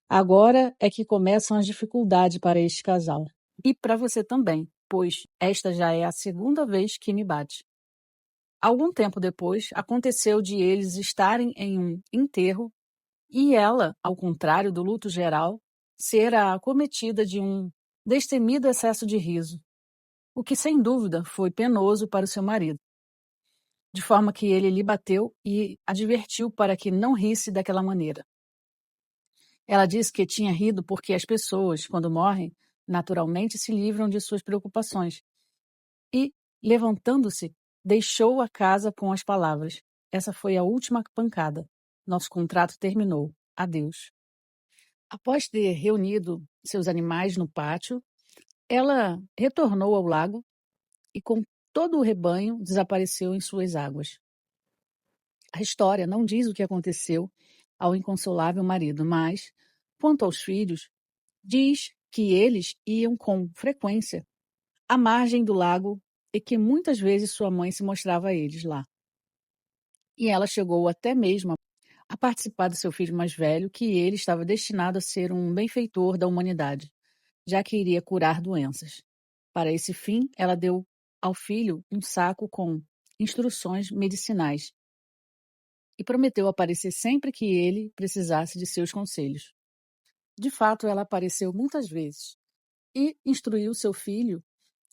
agora é que começam as dificuldades para este casal. E para você também, pois esta já é a 2ª vez que me bate. Algum tempo depois, aconteceu de eles estarem em um enterro e ela, ao contrário do luto geral, ser a acometida de um destemido excesso de riso, o que sem dúvida foi penoso para o seu marido. De forma que ele lhe bateu e advertiu para que não risse daquela maneira. Ela disse que tinha rido porque as pessoas, quando morrem, naturalmente se livram de suas preocupações. E, levantando-se, deixou a casa com as palavras: essa foi a última pancada. Nosso contrato terminou. Adeus. Após ter reunido seus animais no pátio, ela retornou ao lago e, com todo o rebanho, desapareceu em suas águas. A história não diz o que aconteceu ao inconsolável marido, mas, quanto aos filhos, diz que eles iam com frequência à margem do lago e que muitas vezes sua mãe se mostrava a eles lá. E ela chegou até mesmo a participar do seu filho mais velho, que ele estava destinado a ser um benfeitor da humanidade, já que iria curar doenças. Para esse fim, ela deu ao filho um saco com instruções medicinais e prometeu aparecer sempre que ele precisasse de seus conselhos. De fato, ela apareceu muitas vezes e instruiu seu filho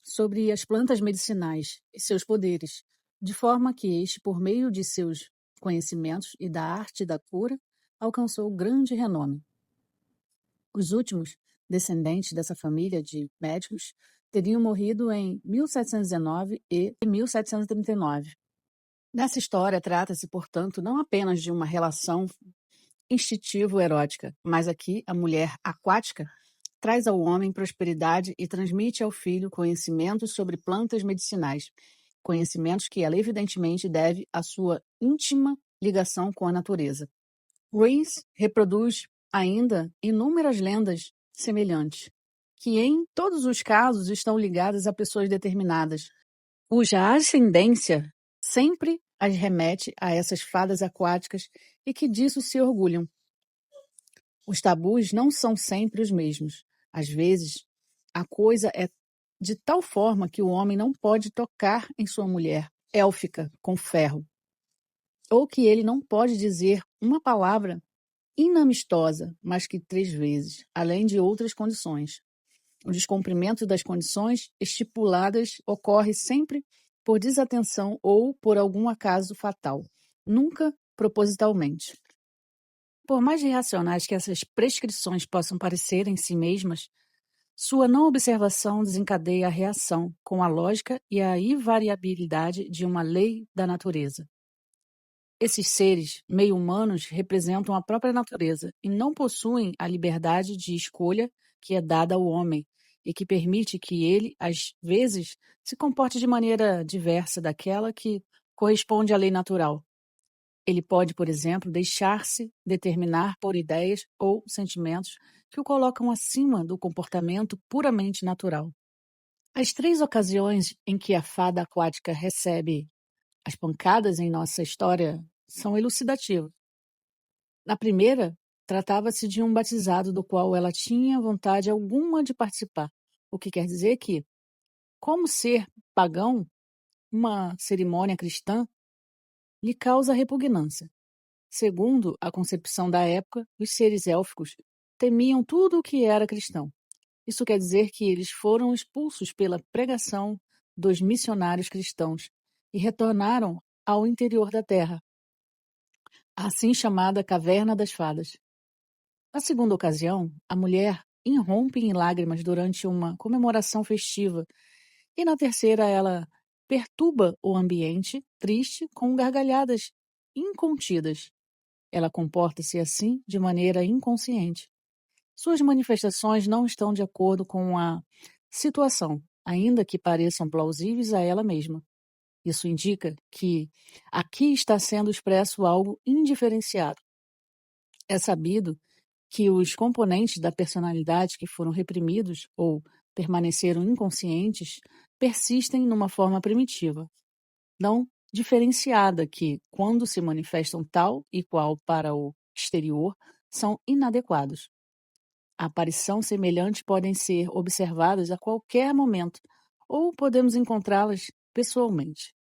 sobre as plantas medicinais e seus poderes, de forma que este, por meio de seus conhecimentos e da arte da cura, alcançou grande renome. Os últimos descendentes dessa família de médicos teriam morrido em 1719 e 1739. Nessa história, trata-se, portanto, não apenas de uma relação instintivo-erótica, mas aqui a mulher aquática traz ao homem prosperidade e transmite ao filho conhecimentos sobre plantas medicinais, conhecimentos que ela evidentemente deve à sua íntima ligação com a natureza. Rees reproduz ainda inúmeras lendas semelhantes, que em todos os casos estão ligadas a pessoas determinadas, cuja ascendência sempre as remete a essas fadas aquáticas e que disso se orgulham. Os tabus não são sempre os mesmos. Às vezes, a coisa é de tal forma que o homem não pode tocar em sua mulher élfica com ferro, ou que ele não pode dizer uma palavra inamistosa mais que 3 vezes, além de outras condições. O descumprimento das condições estipuladas ocorre sempre por desatenção ou por algum acaso fatal, nunca propositalmente. Por mais irracionais que essas prescrições possam parecer em si mesmas, sua não observação desencadeia a reação com a lógica e a invariabilidade de uma lei da natureza. Esses seres meio-humanos representam a própria natureza e não possuem a liberdade de escolha que é dada ao homem e que permite que ele, às vezes, se comporte de maneira diversa daquela que corresponde à lei natural. Ele pode, por exemplo, deixar-se determinar por ideias ou sentimentos que o colocam acima do comportamento puramente natural. As 3 ocasiões em que a fada aquática recebe as pancadas em nossa história são elucidativas. Na primeira, tratava-se de um batizado do qual ela tinha vontade alguma de participar, o que quer dizer que, como ser pagão, uma cerimônia cristã lhe causa repugnância. Segundo a concepção da época, os seres élficos temiam tudo o que era cristão. Isso quer dizer que eles foram expulsos pela pregação dos missionários cristãos e retornaram ao interior da terra, a assim chamada Caverna das Fadas. Na segunda ocasião, a mulher irrompe em lágrimas durante uma comemoração festiva, e na terceira ela perturba o ambiente triste com gargalhadas incontidas. Ela comporta-se assim de maneira inconsciente. Suas manifestações não estão de acordo com a situação, ainda que pareçam plausíveis a ela mesma. Isso indica que aqui está sendo expresso algo indiferenciado. É sabido que os componentes da personalidade que foram reprimidos ou permaneceram inconscientes persistem numa forma primitiva, não diferenciada que, quando se manifestam tal e qual para o exterior, são inadequados. A aparição semelhante podem ser observadas a qualquer momento, ou podemos encontrá-las pessoalmente.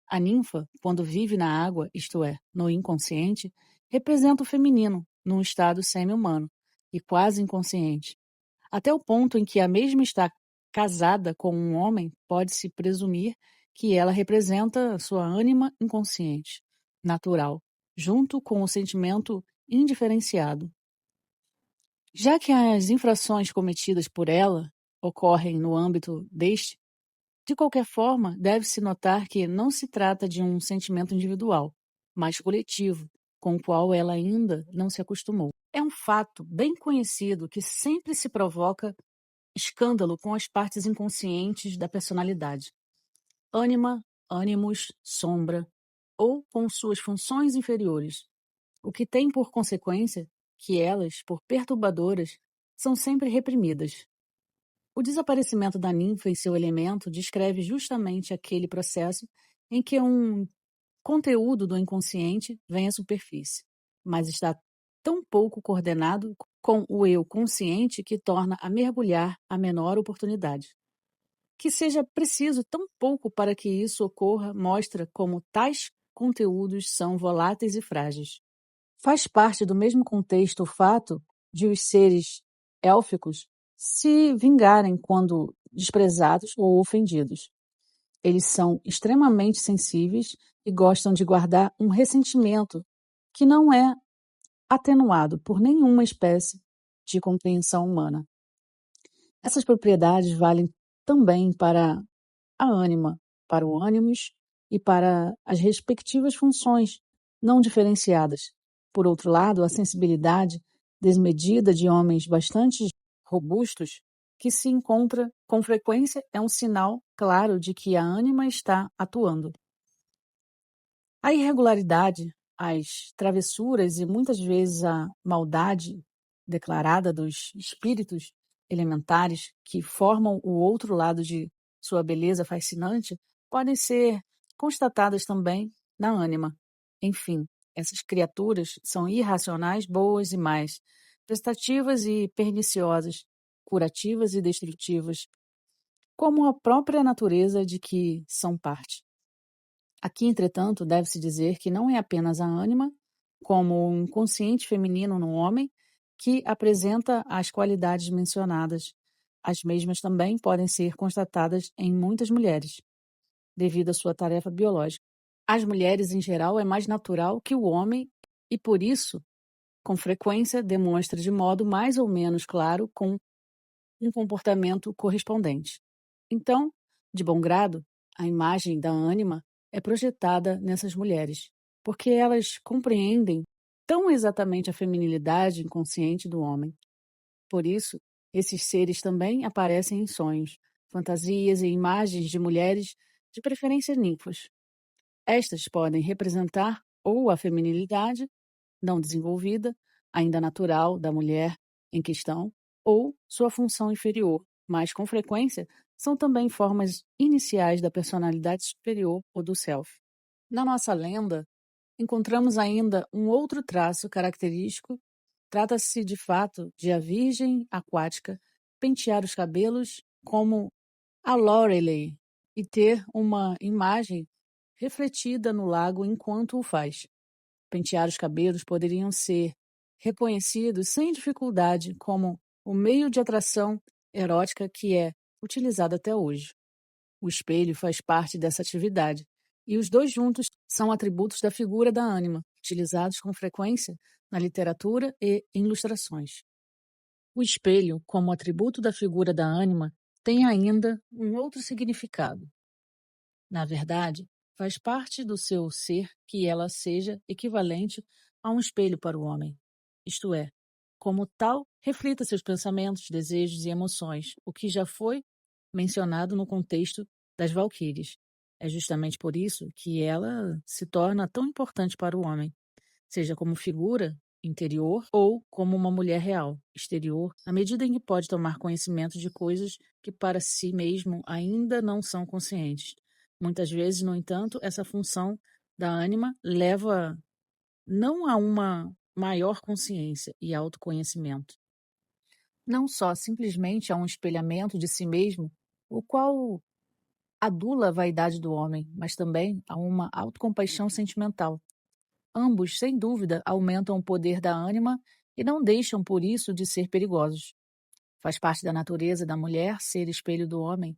A ninfa, quando vive na água, isto é, no inconsciente, representa o feminino, num estado semi-humano e quase inconsciente. Até o ponto em que a mesma está casada com um homem, pode-se presumir que ela representa sua ânima inconsciente, natural, junto com o sentimento indiferenciado. Já que as infrações cometidas por ela ocorrem no âmbito deste, de qualquer forma, deve-se notar que não se trata de um sentimento individual, mas coletivo, com o qual ela ainda não se acostumou. É um fato bem conhecido que sempre se provoca escândalo com as partes inconscientes da personalidade, ânima, ânimos, sombra, ou com suas funções inferiores. o que tem por consequência que elas, por perturbadoras, são sempre reprimidas. O desaparecimento da ninfa e seu elemento descreve justamente aquele processo em que um conteúdo do inconsciente vem à superfície, mas está tão pouco coordenado com o eu consciente que torna a mergulhar a menor oportunidade. Que seja preciso tão pouco para que isso ocorra mostra como tais conteúdos são voláteis e frágeis. Faz parte do mesmo contexto o fato de os seres élficos se vingarem quando desprezados ou ofendidos. Eles são extremamente sensíveis e gostam de guardar um ressentimento que não é atenuado por nenhuma espécie de compreensão humana. Essas propriedades valem também para a ânima, para o ânimos e para as respectivas funções não diferenciadas. Por outro lado, a sensibilidade desmedida de homens bastante robustos que se encontra com frequência é um sinal claro de que a ânima está atuando. A irregularidade, as travessuras e muitas vezes a maldade declarada dos espíritos elementares que formam o outro lado de sua beleza fascinante podem ser constatadas também na ânima. Enfim, essas criaturas são irracionais, boas e más, prestativas e perniciosas, curativas e destrutivas, como a própria natureza de que são parte. Aqui, entretanto, deve-se dizer que não é apenas a ânima, como um consciente feminino no homem, que apresenta as qualidades mencionadas. As mesmas também podem ser constatadas em muitas mulheres, devido à sua tarefa biológica. As mulheres, em geral, é mais natural que o homem e, por isso, com frequência, demonstra de modo mais ou menos claro com um comportamento correspondente. Então, de bom grado, a imagem da ânima é projetada nessas mulheres, porque elas compreendem tão exatamente a feminilidade inconsciente do homem. Por isso, esses seres também aparecem em sonhos, fantasias e imagens de mulheres, de preferência ninfas. Estas podem representar ou a feminilidade não desenvolvida, ainda natural da mulher em questão, ou sua função inferior, mas com frequência são também formas iniciais da personalidade superior ou do self. Na nossa lenda, encontramos ainda um outro traço característico. Trata-se de fato de a Virgem aquática pentear os cabelos como a Lorelei e ter uma imagem refletida no lago enquanto o faz. Pentear os cabelos poderiam ser reconhecidos sem dificuldade como o meio de atração erótica que é utilizado até hoje. O espelho faz parte dessa atividade, e os dois juntos são atributos da figura da ânima, utilizados com frequência na literatura e em ilustrações. O espelho, como atributo da figura da ânima, tem ainda um outro significado. Na verdade, faz parte do seu ser que ela seja equivalente a um espelho para o homem. Isto é, como tal, reflita seus pensamentos, desejos e emoções, o que já foi mencionado no contexto das valquírias. É justamente por isso que ela se torna tão importante para o homem, seja como figura interior ou como uma mulher real, exterior, à medida em que pode tomar conhecimento de coisas que para si mesmo ainda não são conscientes. Muitas vezes, no entanto, essa função da ânima leva não a uma maior consciência e autoconhecimento, não só simplesmente a um espelhamento de si mesmo, o qual adula a vaidade do homem, mas também a uma autocompaixão sentimental. Ambos, sem dúvida, aumentam o poder da ânima e não deixam por isso de ser perigosos. Faz parte da natureza da mulher ser espelho do homem,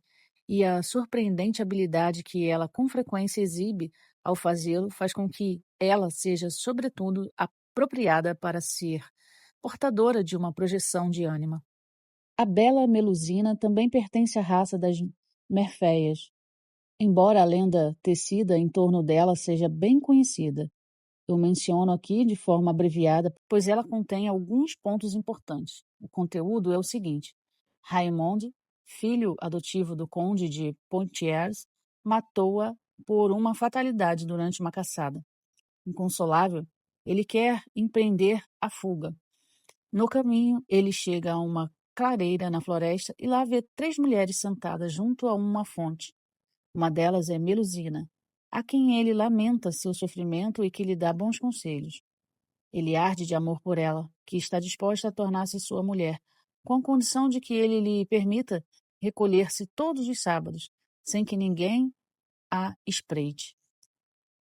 e a surpreendente habilidade que ela com frequência exibe ao fazê-lo faz com que ela seja, sobretudo, apropriada para ser portadora de uma projeção de ânima. A bela Melusina também pertence à raça das Merféias, embora a lenda tecida em torno dela seja bem conhecida. Eu menciono aqui de forma abreviada, pois ela contém alguns pontos importantes. O conteúdo é o seguinte: Raymond, filho adotivo do conde de Poitiers, matou-a por uma fatalidade durante uma caçada. Inconsolável, Ele quer empreender a fuga. No caminho, ele chega a uma clareira na floresta e lá vê 3 mulheres sentadas junto a uma fonte. Uma delas é Melusina, a quem ele lamenta seu sofrimento e que lhe dá bons conselhos. Ele arde de amor por ela, que está disposta a tornar-se sua mulher, com a condição de que ele lhe permita recolher-se todos os sábados, sem que ninguém a espreite.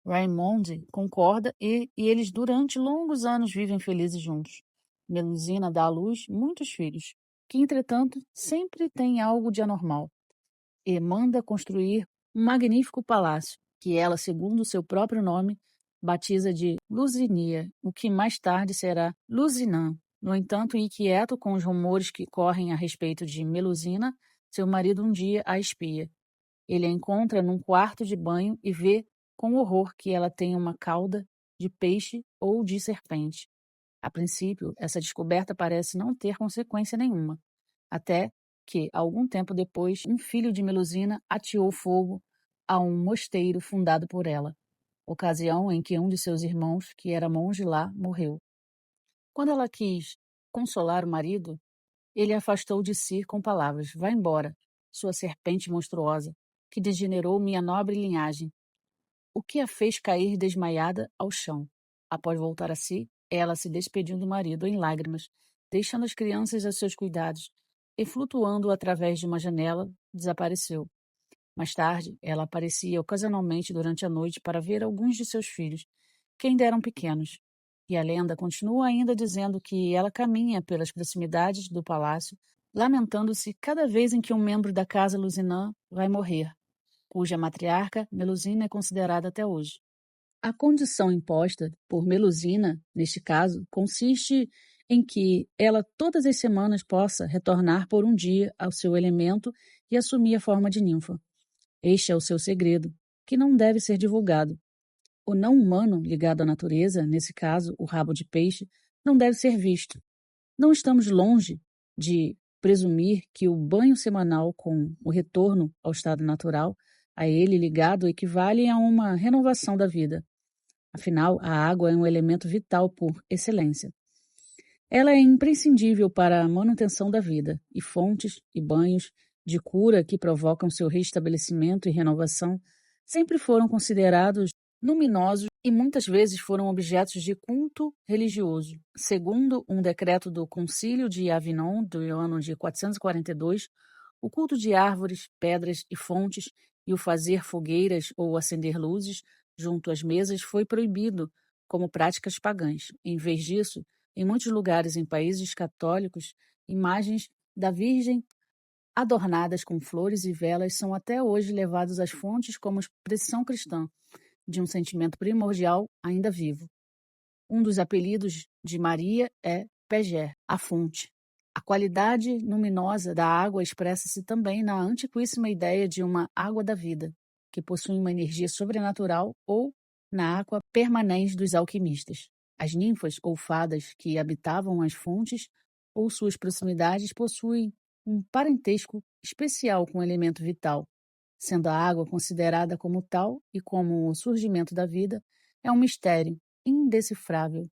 Raymond concorda e eles durante longos anos vivem felizes juntos. Melusina dá à luz muitos filhos, que entretanto sempre têm algo de anormal, e manda construir um magnífico palácio, que ela, segundo seu próprio nome, batiza de Lusinia, o que mais tarde será Lusignan. No entanto, inquieto com os rumores que correm a respeito de Melusina, seu marido um dia a espia. Ele a encontra num quarto de banho e vê com horror que ela tem uma cauda de peixe ou de serpente. A princípio, essa descoberta parece não ter consequência nenhuma, até que, algum tempo depois, um filho de Melusina ateou fogo a um mosteiro fundado por ela, ocasião em que um de seus irmãos, que era monge lá, morreu. Quando ela quis consolar o marido, ele a afastou de si com palavras: "Vá embora, sua serpente monstruosa, que degenerou minha nobre linhagem", o que a fez cair desmaiada ao chão. Após voltar a si, ela se despediu do marido em lágrimas, deixando as crianças a seus cuidados, e flutuando através de uma janela, desapareceu. Mais tarde, ela aparecia ocasionalmente durante a noite para ver alguns de seus filhos, que ainda eram pequenos. E a lenda continua ainda dizendo que ela caminha pelas proximidades do palácio, lamentando-se cada vez em que um membro da casa Lusignan vai morrer, cuja matriarca, Melusina, é considerada até hoje. A condição imposta por Melusina, neste caso, consiste em que ela todas as semanas possa retornar por um dia ao seu elemento e assumir a forma de ninfa. Este é o seu segredo, que não deve ser divulgado. O não-humano ligado à natureza, nesse caso, o rabo de peixe, não deve ser visto. Não estamos longe de presumir que o banho semanal com o retorno ao estado natural, a ele ligado, equivale a uma renovação da vida. Afinal, a água é um elemento vital por excelência. Ela é imprescindível para a manutenção da vida, e fontes e banhos de cura que provocam seu restabelecimento e renovação sempre foram considerados luminosos e muitas vezes foram objetos de culto religioso. Segundo um decreto do Concílio de Avignon do ano de 442, o culto de árvores, pedras e fontes e o fazer fogueiras ou acender luzes junto às mesas foi proibido como práticas pagãs. Em vez disso, em muitos lugares em países católicos, imagens da Virgem adornadas com flores e velas são até hoje levadas às fontes como expressão cristã de um sentimento primordial ainda vivo. Um dos apelidos de Maria é Pegé, a fonte. A qualidade luminosa da água expressa-se também na antiquíssima ideia de uma água da vida, que possui uma energia sobrenatural, ou na água permanente dos alquimistas. As ninfas ou fadas que habitavam as fontes ou suas proximidades possuem um parentesco especial com o elemento vital, sendo a água considerada como tal e como o surgimento da vida é um mistério indecifrável.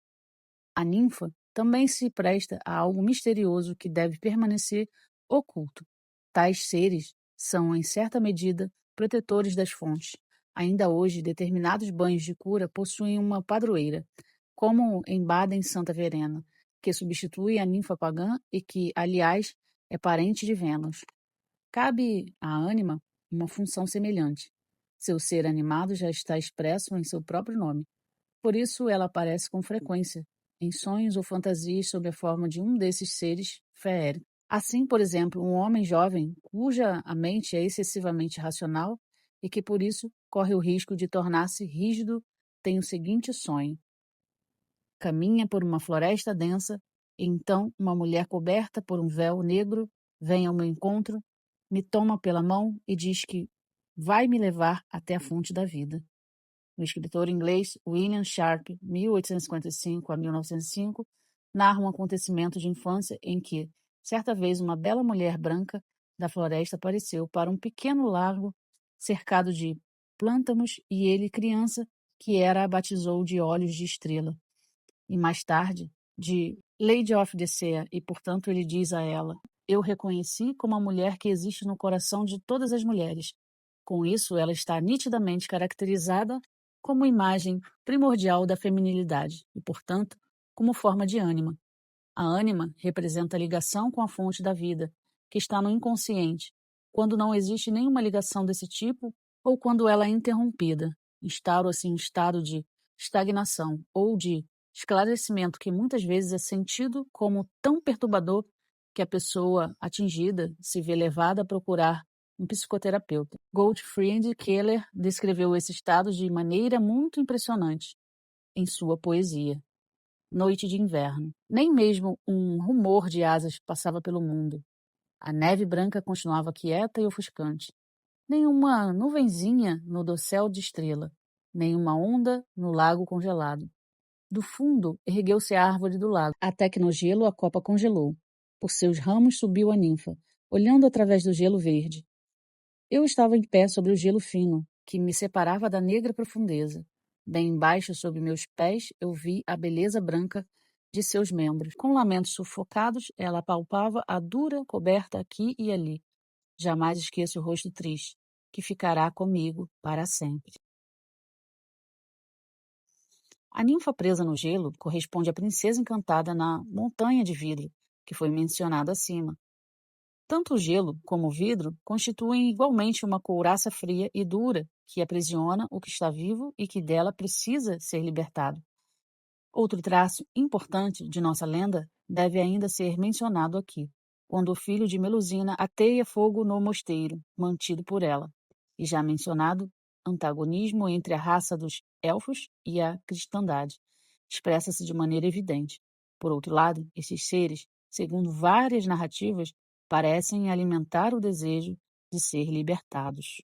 A ninfa também se presta a algo misterioso que deve permanecer oculto. Tais seres são, em certa medida, protetores das fontes. Ainda hoje, determinados banhos de cura possuem uma padroeira, como em Baden Santa Verena, que substitui a ninfa pagã e que, aliás, é parente de Vênus. Cabe à ânima uma função semelhante. Seu ser animado já está expresso em seu próprio nome. Por isso ela aparece com frequência, em sonhos ou fantasias sob a forma de um desses seres feéricos. Assim, por exemplo, um homem jovem cuja a mente é excessivamente racional e que por isso corre o risco de tornar-se rígido tem o seguinte sonho: caminha por uma floresta densa, e então uma mulher coberta por um véu negro vem ao meu encontro, me toma pela mão e diz que vai me levar até a fonte da vida. O escritor inglês William Sharp, 1855 a 1905, narra um acontecimento de infância em que, certa vez, uma bela mulher branca da floresta apareceu para um pequeno lago cercado de plântanos e ele, criança, que era, a batizou de Olhos de Estrela. E mais tarde, de Lady of the Sea, e portanto ele diz a ela: Eu reconheci como a mulher que existe no coração de todas as mulheres. Com isso, ela está nitidamente caracterizada como imagem primordial da feminilidade e, portanto, como forma de ânima. A ânima representa a ligação com a fonte da vida, que está no inconsciente, quando não existe nenhuma ligação desse tipo ou quando ela é interrompida. Instaura assim um estado de estagnação ou de esclarecimento que muitas vezes é sentido como tão perturbador que a pessoa atingida se vê levada a procurar um psicoterapeuta. Gottfried Keller descreveu esse estado de maneira muito impressionante em sua poesia. Noite de inverno. Nem mesmo um rumor de asas passava pelo mundo. A neve branca continuava quieta e ofuscante. Nenhuma nuvenzinha no dossel de estrela, nenhuma onda no lago congelado. Do fundo ergueu-se a árvore do lago, até que no gelo a copa congelou. Por seus ramos subiu a ninfa, olhando através do gelo verde. Eu estava em pé sobre o gelo fino, que me separava da negra profundeza. Bem embaixo, sob meus pés, eu vi a beleza branca de seus membros. Com lamentos sufocados, ela apalpava a dura coberta aqui e ali. Jamais esqueço o rosto triste, que ficará comigo para sempre. A ninfa presa no gelo corresponde à princesa encantada na montanha de vidro, que foi mencionada acima. Tanto o gelo como o vidro constituem igualmente uma couraça fria e dura que aprisiona o que está vivo e que dela precisa ser libertado. Outro traço importante de nossa lenda deve ainda ser mencionado aqui, quando o filho de Melusina ateia fogo no mosteiro, mantido por ela, e já mencionado antagonismo entre a raça dos elfos e a cristandade, expressa-se de maneira evidente. Por outro lado, esses seres, segundo várias narrativas, parecem alimentar o desejo de ser libertados.